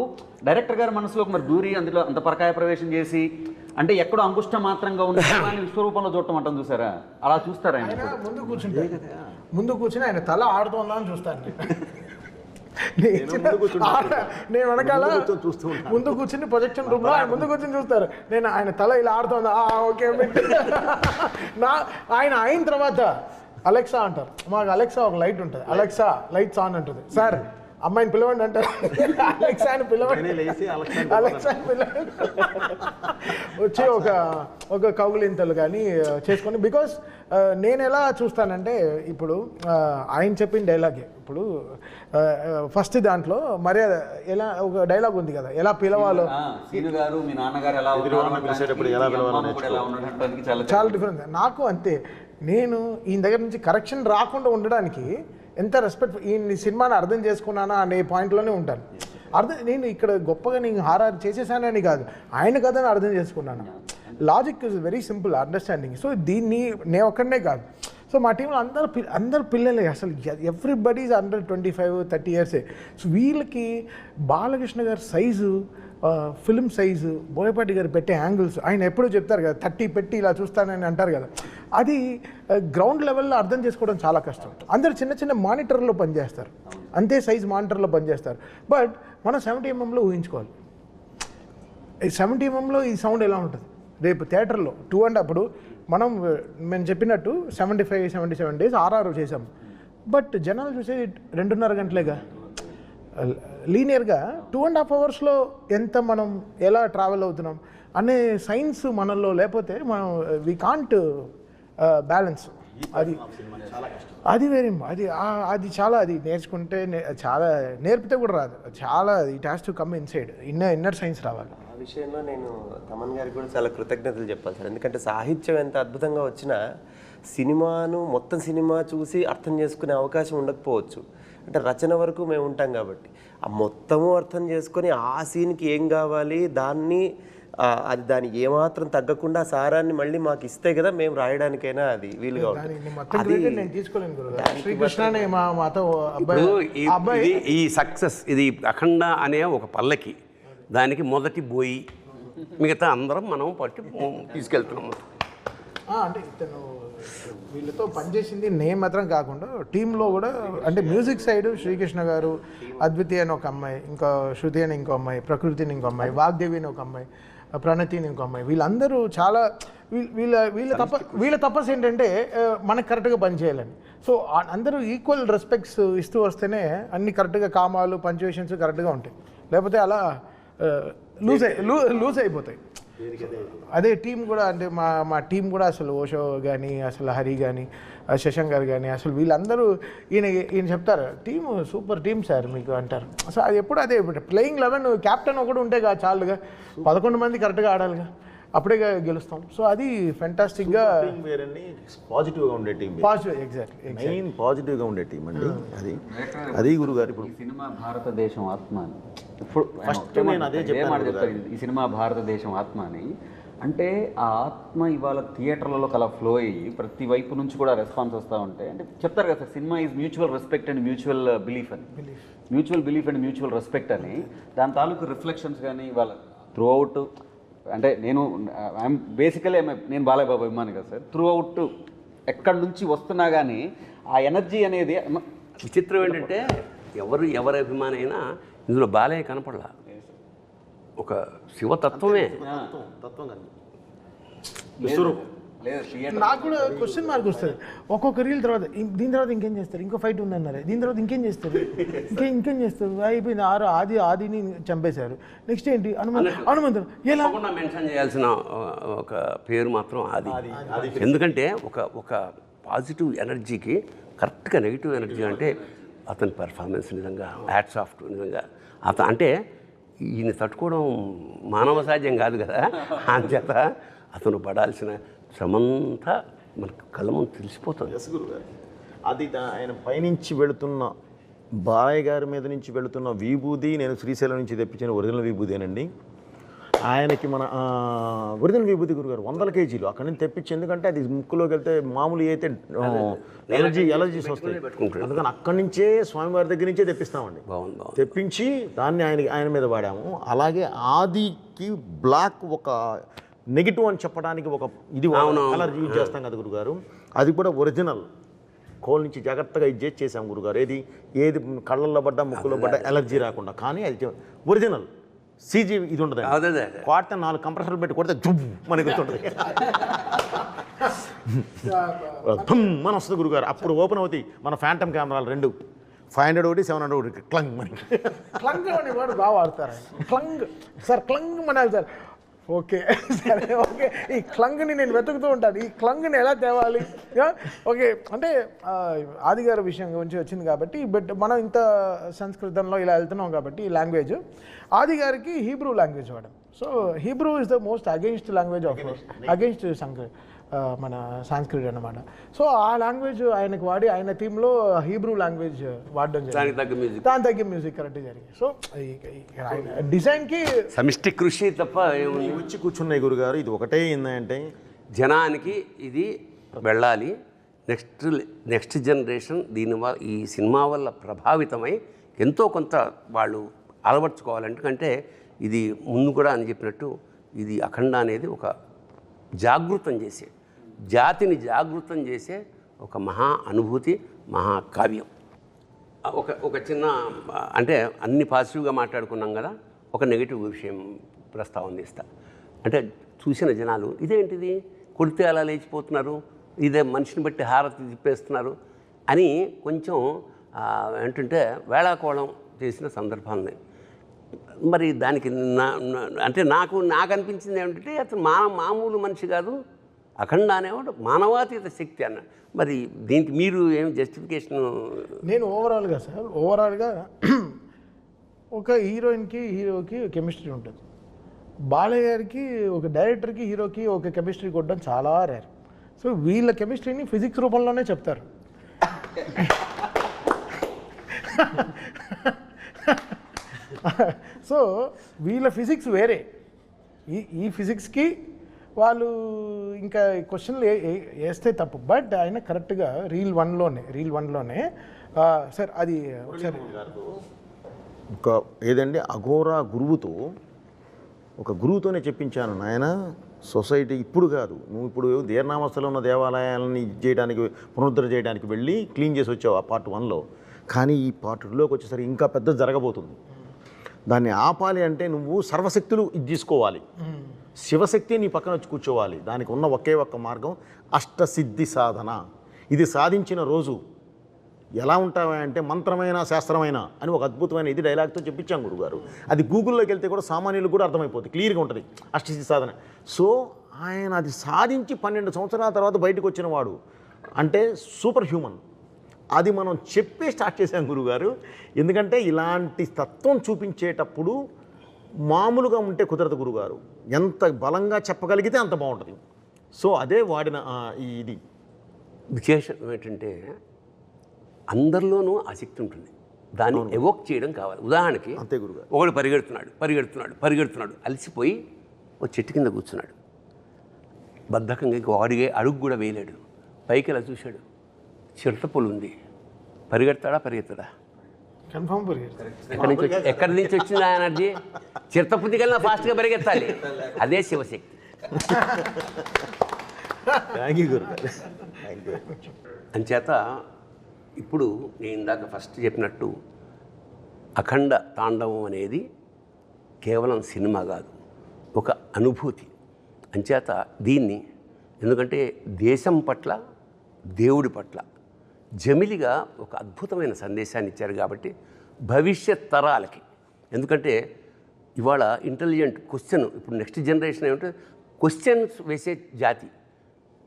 డైరెక్టర్ గారి మనసులోకి మరి దూరి అందులో అంత పరకాయ ప్రవేశం చేసి, అంటే ఎక్కడో అంగుష్ట మాత్రంగా ఉన్న విశ్వరూపంలో చూడటం అంటాం చూసారా, అలా చూస్తారా ఆయన? ముందు కూర్చుని ఆయన తల ఆడుతుందా అని చూస్తాను నేను వెనకాల ముందు కూర్చుని ప్రొజెక్షన్ రూమ్ లో ఆయన ముందు కూర్చుని చూస్తారు, నేను ఆయన తల ఇలా ఆడుతుందా ఓకే ఆయన అయిన తర్వాత అలెక్సా అంటారు. మాకు అలెక్సా ఒక లైట్ ఉంటుంది, అలెక్సా లైట్స్ ఆన్ అంటుంది. సార్ అమ్మాయిని పిలవండి అంటారు, అలెక్సా అని పిలవండి, అలెక్సా అని పిలవండి వచ్చి ఒక కౌగులింతలు కానీ చేసుకొని. బికాస్ నేను ఎలా చూస్తానంటే, ఇప్పుడు ఆయన చెప్పిన డైలాగే, ఇప్పుడు ఫస్ట్ దాంట్లో మర్యాద ఎలా ఒక డైలాగ్ ఉంది కదా, ఎలా పిలవాలో, చాలా డిఫరెన్స్. నాకు అంతే, నేను ఈయన దగ్గర నుంచి కరెక్షన్ రాకుండా ఉండడానికి ఎంత రెస్పెక్ట్, ఈ సినిమాని అర్థం చేసుకున్నానా అనే పాయింట్లోనే ఉంటాను. నేను ఇక్కడ గొప్పగా నేను హారర్ చేసేసానని కాదు, ఆయన కథని అర్థం చేసుకున్నాను. Logic is very simple understanding. So దీన్ని నేను ఒక్కడనే కాదు, సో మా టీంలో అందరు పిల్లలే, అసలు ఎవ్రీబడి ఈజ్ అండర్ 25-30 ఇయర్సే. సో వీళ్ళకి బాలకృష్ణ గారి సైజు, ఫిల్మ్ సైజు, బోయపాటి గారు పెట్టే యాంగిల్స్, ఆయన ఎప్పుడూ చెప్తారు కదా 30 పెట్టి ఇలా చూస్తానని అంటారు కదా, అది గ్రౌండ్ లెవెల్లో అర్థం చేసుకోవడం చాలా కష్టం. అందరు చిన్న చిన్న మానిటర్లో పనిచేస్తారు, అంతే సైజ్ మానిటర్లో పనిచేస్తారు. బట్ మనం 70 mm ఊహించుకోవాలి, 70 mm ఈ సౌండ్ ఎలా ఉంటుంది రేపు థియేటర్లో 2.5. అప్పుడు మేము చెప్పినట్టు 75-77 days ఆర్ఆర్ చేసాం, బట్ జనాలు చూసేది 2.5 గంటలేగా. లీనియర్గా 2.5 hours ఎంత మనం ఎలా ట్రావెల్ అవుతున్నాం అనే సైన్స్ మనలో లేకపోతే మనం వీ కాంట్ బ్యాలెన్స్. అది వెరీ అది చాలా, అది నేర్చుకుంటే చాలా, నేర్పితే కూడా రాదు, చాలా it has to come inside, inner science రావాలి. ఆ విషయంలో నేను తమన్ గారికి కూడా చాలా కృతజ్ఞతలు చెప్పాలి సార్. ఎందుకంటే సాహిత్యం ఎంత అద్భుతంగా వచ్చినా సినిమాను మొత్తం సినిమా చూసి అర్థం చేసుకునే అవకాశం ఉండకపోవచ్చు. అంటే రచన వరకు మేము ఉంటాం కాబట్టి ఆ మొత్తము అర్థం చేసుకొని ఆ సీన్కి ఏం కావాలి దాన్ని అది దానికి ఏమాత్రం తగ్గకుండా సారాన్ని మళ్ళీ మాకు ఇస్తే కదా మేము రాయడానికైనా అది వీలుగా ఉంటుంది. నేను తీసుకోలేను గురుగారు. శ్రీకృష్ణ అనే మాతో అబ్బాయి ఈ సక్సెస్ ఇది అఖండ అనే ఒక పల్లకి, దానికి మొదటి బోయి, మిగతా అందరం మనం పట్టి తీసుకెళ్తున్నాము. అంటే ఇతను వీళ్ళతో పనిచేసింది నేను మాత్రం కాకుండా టీంలో కూడా, అంటే మ్యూజిక్ సైడ్ శ్రీకృష్ణ గారు, అద్వితీయ అని ఒక అమ్మాయి, ఇంకా శృతి అని ఇంకో అమ్మాయి, ప్రకృతిని ఇంకో అమ్మాయి, వాగ్దేవి అని ఒక అమ్మాయి, ప్రణతిని ఇంకో అమ్మాయి, వీళ్ళందరూ చాలా వీళ్ళ తపస్సు ఏంటంటే మనకు కరెక్ట్గా పనిచేయాలని. సో అందరూ ఈక్వల్ రెస్పెక్ట్స్ ఇస్తూ వస్తేనే అన్ని కరెక్ట్గా కామాలు పంచువేషన్స్ కరెక్ట్గా ఉంటాయి, లేకపోతే అలా లూజ్ అయిపోతాయి. అదే టీం కూడా, అంటే మా టీం కూడా అసలు ఓషో కానీ, అసలు హరి కానీ, శశాంక్ గారు కానీ, అసలు వీళ్ళందరూ ఈయన చెప్తారు టీం సూపర్ టీం సార్ మీకు అంటారు. అసలు అది ఎప్పుడు అదే ప్లేయింగ్ 11 క్యాప్టెన్ ఒకటి ఉంటే చాలుగా, 11 మంది కరెక్ట్గా ఆడాలిగా, అప్పుడే గెలుస్తాం. సో అది ఫెంటాస్టిక్గా పాజిటివ్గా ఉండే టీం, పాజిటివ్, ఎగ్జాక్ట్లీ మెయిన్ పాజిటివ్గా ఉండే టీం అండి. అది గురుగారు ఇప్పుడు ఈ సినిమా భారతదేశం ఆత్మ అని, ఇప్పుడు ఫస్ట్ నేను అదే చెప్తాను. ఈ సినిమా భారతదేశం ఆత్మ అని అంటే ఆ ఆత్మ ఇవాళ థియేటర్లలో అలా ఫ్లో అయ్యి ప్రతి వైపు నుంచి కూడా రెస్పాన్స్ వస్తూ ఉంటాయి. అంటే చెప్తారు కదా sir, cinema is mutual respect and mutual belief అని, mutual belief and mutual respect అని. దాని తాలూకు రిఫ్లెక్షన్స్ కానీ ఇవాళ త్రూ అవుట్, అంటే ఐఎమ్ బేసికలీ నేను బాలయ్య బాబు అభిమాని కదా సార్, త్రూ అవుట్ ఎక్కడి నుంచి వస్తున్నా కానీ ఆ ఎనర్జీ అనేది. విచిత్రం ఏంటంటే ఎవరి అభిమాని అయినా ఇందులో బాలయ్య కనపడలా, ఒక శివతత్వమే. తత్వం కానీ నాకు కూడా క్వశ్చన్ మార్క్ వస్తుంది ఒక్కొక్క రీల్ తర్వాత. దీని తర్వాత ఇంకేం చేస్తారు, ఇంకో ఫైట్ ఉందన్నారు, దీని తర్వాత ఇంకేం చేస్తారు, ఇంకేం చేస్తారు, అయిపోయింది. ఆదిని చంపేశారు, నెక్స్ట్ ఏంటి హనుమంతుడు. ఎలా మెన్షన్ చేయాల్సిన ఒక పేరు మాత్రం ఆది. ఎందుకంటే ఒక పాజిటివ్ ఎనర్జీకి కరెక్ట్గా నెగిటివ్ ఎనర్జీ అంటే అతని పెర్ఫార్మెన్స్ నిజంగా హ్యాట్స్ ఆఫ్ టు. నిజంగా అంటే ఈయన తట్టుకోవడం మానవ సాధ్యం కాదు కదా, అంచేత అతను పడాల్సిన శ్రమంతా మనకు కళ్ళ ముందు తెలిసిపోతుంది. అది ఆయన పైనుంచి వెళుతున్న బాలయ్య గారి మీద నుంచి వెళుతున్న విభూది, నేను శ్రీశైలం నుంచి తెప్పించిన ఒరిజినల్ విభూదేనండి. ఆయనకి మన ఒరిజినల్ విభూతి గురుగారు 100 కేజీలు అక్కడి నుంచి తెప్పించి, ఎందుకంటే అది ముక్కులోకి వెళ్తే మామూలు అయితే ఎలర్జీస్ వస్తాయి, అందుకని అక్కడి నుంచే స్వామివారి దగ్గర నుంచే తెప్పిస్తామండి. తెప్పించి దాన్ని ఆయన మీద వాడాము. అలాగే ఆదికి బ్లాక్ ఒక నెగిటివ్ అని చెప్పడానికి ఒక ఇది కలర్ యూజ్ చేస్తాం కదా గురుగారు, అది కూడా ఒరిజినల్ కోల్ నుంచి జాగ్రత్తగా ఇది చేసాం గురుగారు. ఏది కళ్ళల్లో పడ్డా ముక్కులో పడ్డా ఎలర్జీ రాకుండా, కానీ అది ఒరిజినల్ సీజీ ఇది ఉంటుంది. కొడితే 4 కంప్రెసర్లు పెట్టి కొడితే జుబ్ మనకి గుర్తుంటుంది, మన వస్తుంది గురుగారు. అప్పుడు ఓపెన్ అవుతాయి మన ఫ్యాంటమ్ కెమెరాలు 2, 500 ఒకటి 700 ఒకటి, క్లంగ్ మనకి. క్లంగ్ అని వాడు బాగా వాడతారు, clang sir, clang Manali sir. Okay సరే, ఓకే. ఈ క్లంగ్ని నేను వెతుకుతూ ఉంటాను, ఈ క్లంగ్ని ఎలా తేవాలి. ఓకే, అంటే ఆదిగారి విషయం గురించి వచ్చింది కాబట్టి, బట్ మనం ఇంత సంస్కృతంలో ఇలా వెళ్తున్నాం కాబట్టి ఈ లాంగ్వేజ్, ఆదిగారికి హీబ్రూ లాంగ్వేజ్ వాడాం. So Hebrew is the most against language of against మన సాంస్క్రిట్ అన్నమాట. సో ఆ లాంగ్వేజ్ ఆయనకు వాడి ఆయన థీమ్లో హీబ్రూ లాంగ్వేజ్ వాడడం జరిగింది, దాని తగ్గ మ్యూజిక్ కరెక్ట్ జరిగింది. సో డిజైన్కి సమిష్టి కృషి తప్ప వచ్చి కూర్చున్నాయి గురుగారు. ఇది ఒకటే ఏంటంటే జనానికి ఇది వెళ్ళాలి, నెక్స్ట్ జనరేషన్ దీనివల్ల ఈ సినిమా వల్ల ప్రభావితమై ఎంతో కొంత వాళ్ళు అలవర్చుకోవాలంటే ఇది ముందు కూడా అని చెప్పినట్టు ఇది అఖండ అనేది ఒక జాగృతం చేసే, జాతిని జాగృతం చేసే ఒక మహా అనుభూతి, మహాకావ్యం. ఒక చిన్న, అంటే అన్ని పాజిటివ్గా మాట్లాడుకున్నాం కదా, ఒక నెగిటివ్ విషయం ప్రస్తావన చేస్తా. అంటే చూసిన జనాలు ఇదేంటిది కొడితే అలా లేచిపోతున్నారు, ఇదే మనిషిని బట్టి హారతి తిప్పేస్తున్నారు అని కొంచెం ఏంటంటే వేళాకోళం చేసిన సందర్భాలని. మరి దానికి అంటే నాకు అనిపించింది ఏమిటంటే అతను మామూలు మనిషి కాదు, అఖండ అనేవాడు మానవాతీత శక్తి అన్న. మరి దీనికి మీరు ఏం జస్టిఫికేషన్? నేను ఓవరాల్గా ఒక హీరోయిన్కి హీరోకి కెమిస్ట్రీ ఉంటుంది, బాలయ్య గారికి ఒక డైరెక్టర్కి హీరోకి ఒక కెమిస్ట్రీ కొట్టడం చాలా రేర్. సో వీళ్ళ కెమిస్ట్రీని ఫిజిక్స్ రూపంలోనే చెప్తారు. సో వీళ్ళ ఫిజిక్స్ వేరే, ఈ ఫిజిక్స్కి వాళ్ళు ఇంకా క్వశ్చన్లు వేస్తే తప్పు. బట్ ఆయన కరెక్ట్గా రీల్ వన్లోనే సార్ అది ఒకసారి ఒక ఏదండి అఘోరా గురువుతో, ఒక గురువుతోనే చెప్పించాను నాయన, సొసైటీ ఇప్పుడు కాదు, నువ్వు ఇప్పుడు దీర్ణావస్థలో ఉన్న దేవాలయాలని చేయడానికి పునరుద్ధరణ చేయడానికి వెళ్ళి క్లీన్ చేసి వచ్చావు ఆ పార్ట్ 1లో. కానీ ఈ పార్ట్ 2లోకి వచ్చేసరికి ఇంకా పెద్ద జరగబోతుంది. దాన్ని ఆపాలి అంటే నువ్వు సర్వశక్తులు ఇది తీసుకోవాలి, శివశక్తి నీ పక్కన వచ్చి కూర్చోవాలి. దానికి ఉన్న ఒకే ఒక్క మార్గం అష్టసిద్ధి సాధన. ఇది సాధించిన రోజు ఎలా ఉంటావా అంటే మంత్రమైన శాస్త్రమైన అని ఒక అద్భుతమైన ఇది డైలాగ్తో చెప్పించాం గురుగారు. అది గూగుల్లోకి వెళ్తే కూడా సామాన్యులకు కూడా అర్థమైపోతుంది, క్లియర్గా ఉంటుంది అష్టసిద్ధి సాధన. సో ఆయన అది సాధించి 12 సంవత్సరాల తర్వాత బయటకు వచ్చిన వాడు అంటే సూపర్ హ్యూమన్. అది మనం చెప్పే స్టార్ట్ చేశాం గురుగారు. ఎందుకంటే ఇలాంటి తత్వం చూపించేటప్పుడు మామూలుగా ఉంటే కుదరదు గురుగారు, ఎంత బలంగా చెప్పగలిగితే అంత బాగుంటుంది. సో అదే వాడిన ఇది విశేషం ఏంటంటే అందరిలోనూ ఆసక్తి ఉంటుంది, దాన్ని ఎవోక్ చేయడం కావాలి. ఉదాహరణకి అంతే గురుగారు. ఒకడు పరిగెడుతున్నాడు అలసిపోయి ఒక చెట్టు కింద కూర్చున్నాడు, బద్ధకంగా ఇంకో అడిగే అడుగు కూడా వేయలేడు. పైకి ఇలా చూశాడు, చిరుతపులు ఉంది, పరిగెడతాడా? కన్ఫర్మ్ ఎక్కడి నుంచి వచ్చింది ఆ ఎనర్జీ? చిరుతపుంది కన్నా ఫాస్ట్గా పరిగెత్తాలి, అదే శివశక్తి. థ్యాంక్ యూ గురుగారు, థ్యాంక్ యూ. అంచేత ఇప్పుడు నేను ఇందాక ఫస్ట్ చెప్పినట్టు అఖండ తాండవం అనేది కేవలం సినిమా కాదు, ఒక అనుభూతి. అంచేత దీన్ని ఎందుకంటే దేశం పట్ల, దేవుడి పట్ల జమిలిగా ఒక అద్భుతమైన సందేశాన్ని ఇచ్చారు కాబట్టి భవిష్యత్ తరాలకి. ఎందుకంటే ఇవాళ ఇంటెలిజెంట్ క్వశ్చన్, ఇప్పుడు నెక్స్ట్ జనరేషన్ ఏమంటే క్వశ్చన్స్ వేసే జాతి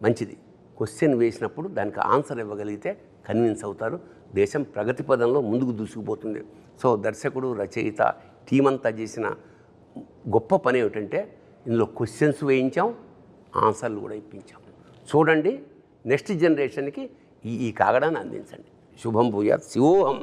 మంచిది. క్వశ్చన్ వేసినప్పుడు దానికి ఆన్సర్ ఇవ్వగలిగితే కన్విన్స్ అవుతారు, దేశం ప్రగతి పదంలో ముందుకు దూసుకుపోతుంది. సో దర్శకుడు, రచయిత, టీం అంతా చేసిన గొప్ప పని ఏమిటంటే ఇందులో క్వశ్చన్స్ వేయించాం, ఆన్సర్లు కూడా ఇప్పించాం. చూడండి, నెక్స్ట్ జనరేషన్కి ఈ కాగడాన్ని అందించండి. శుభం భూయాత్. శివోహం.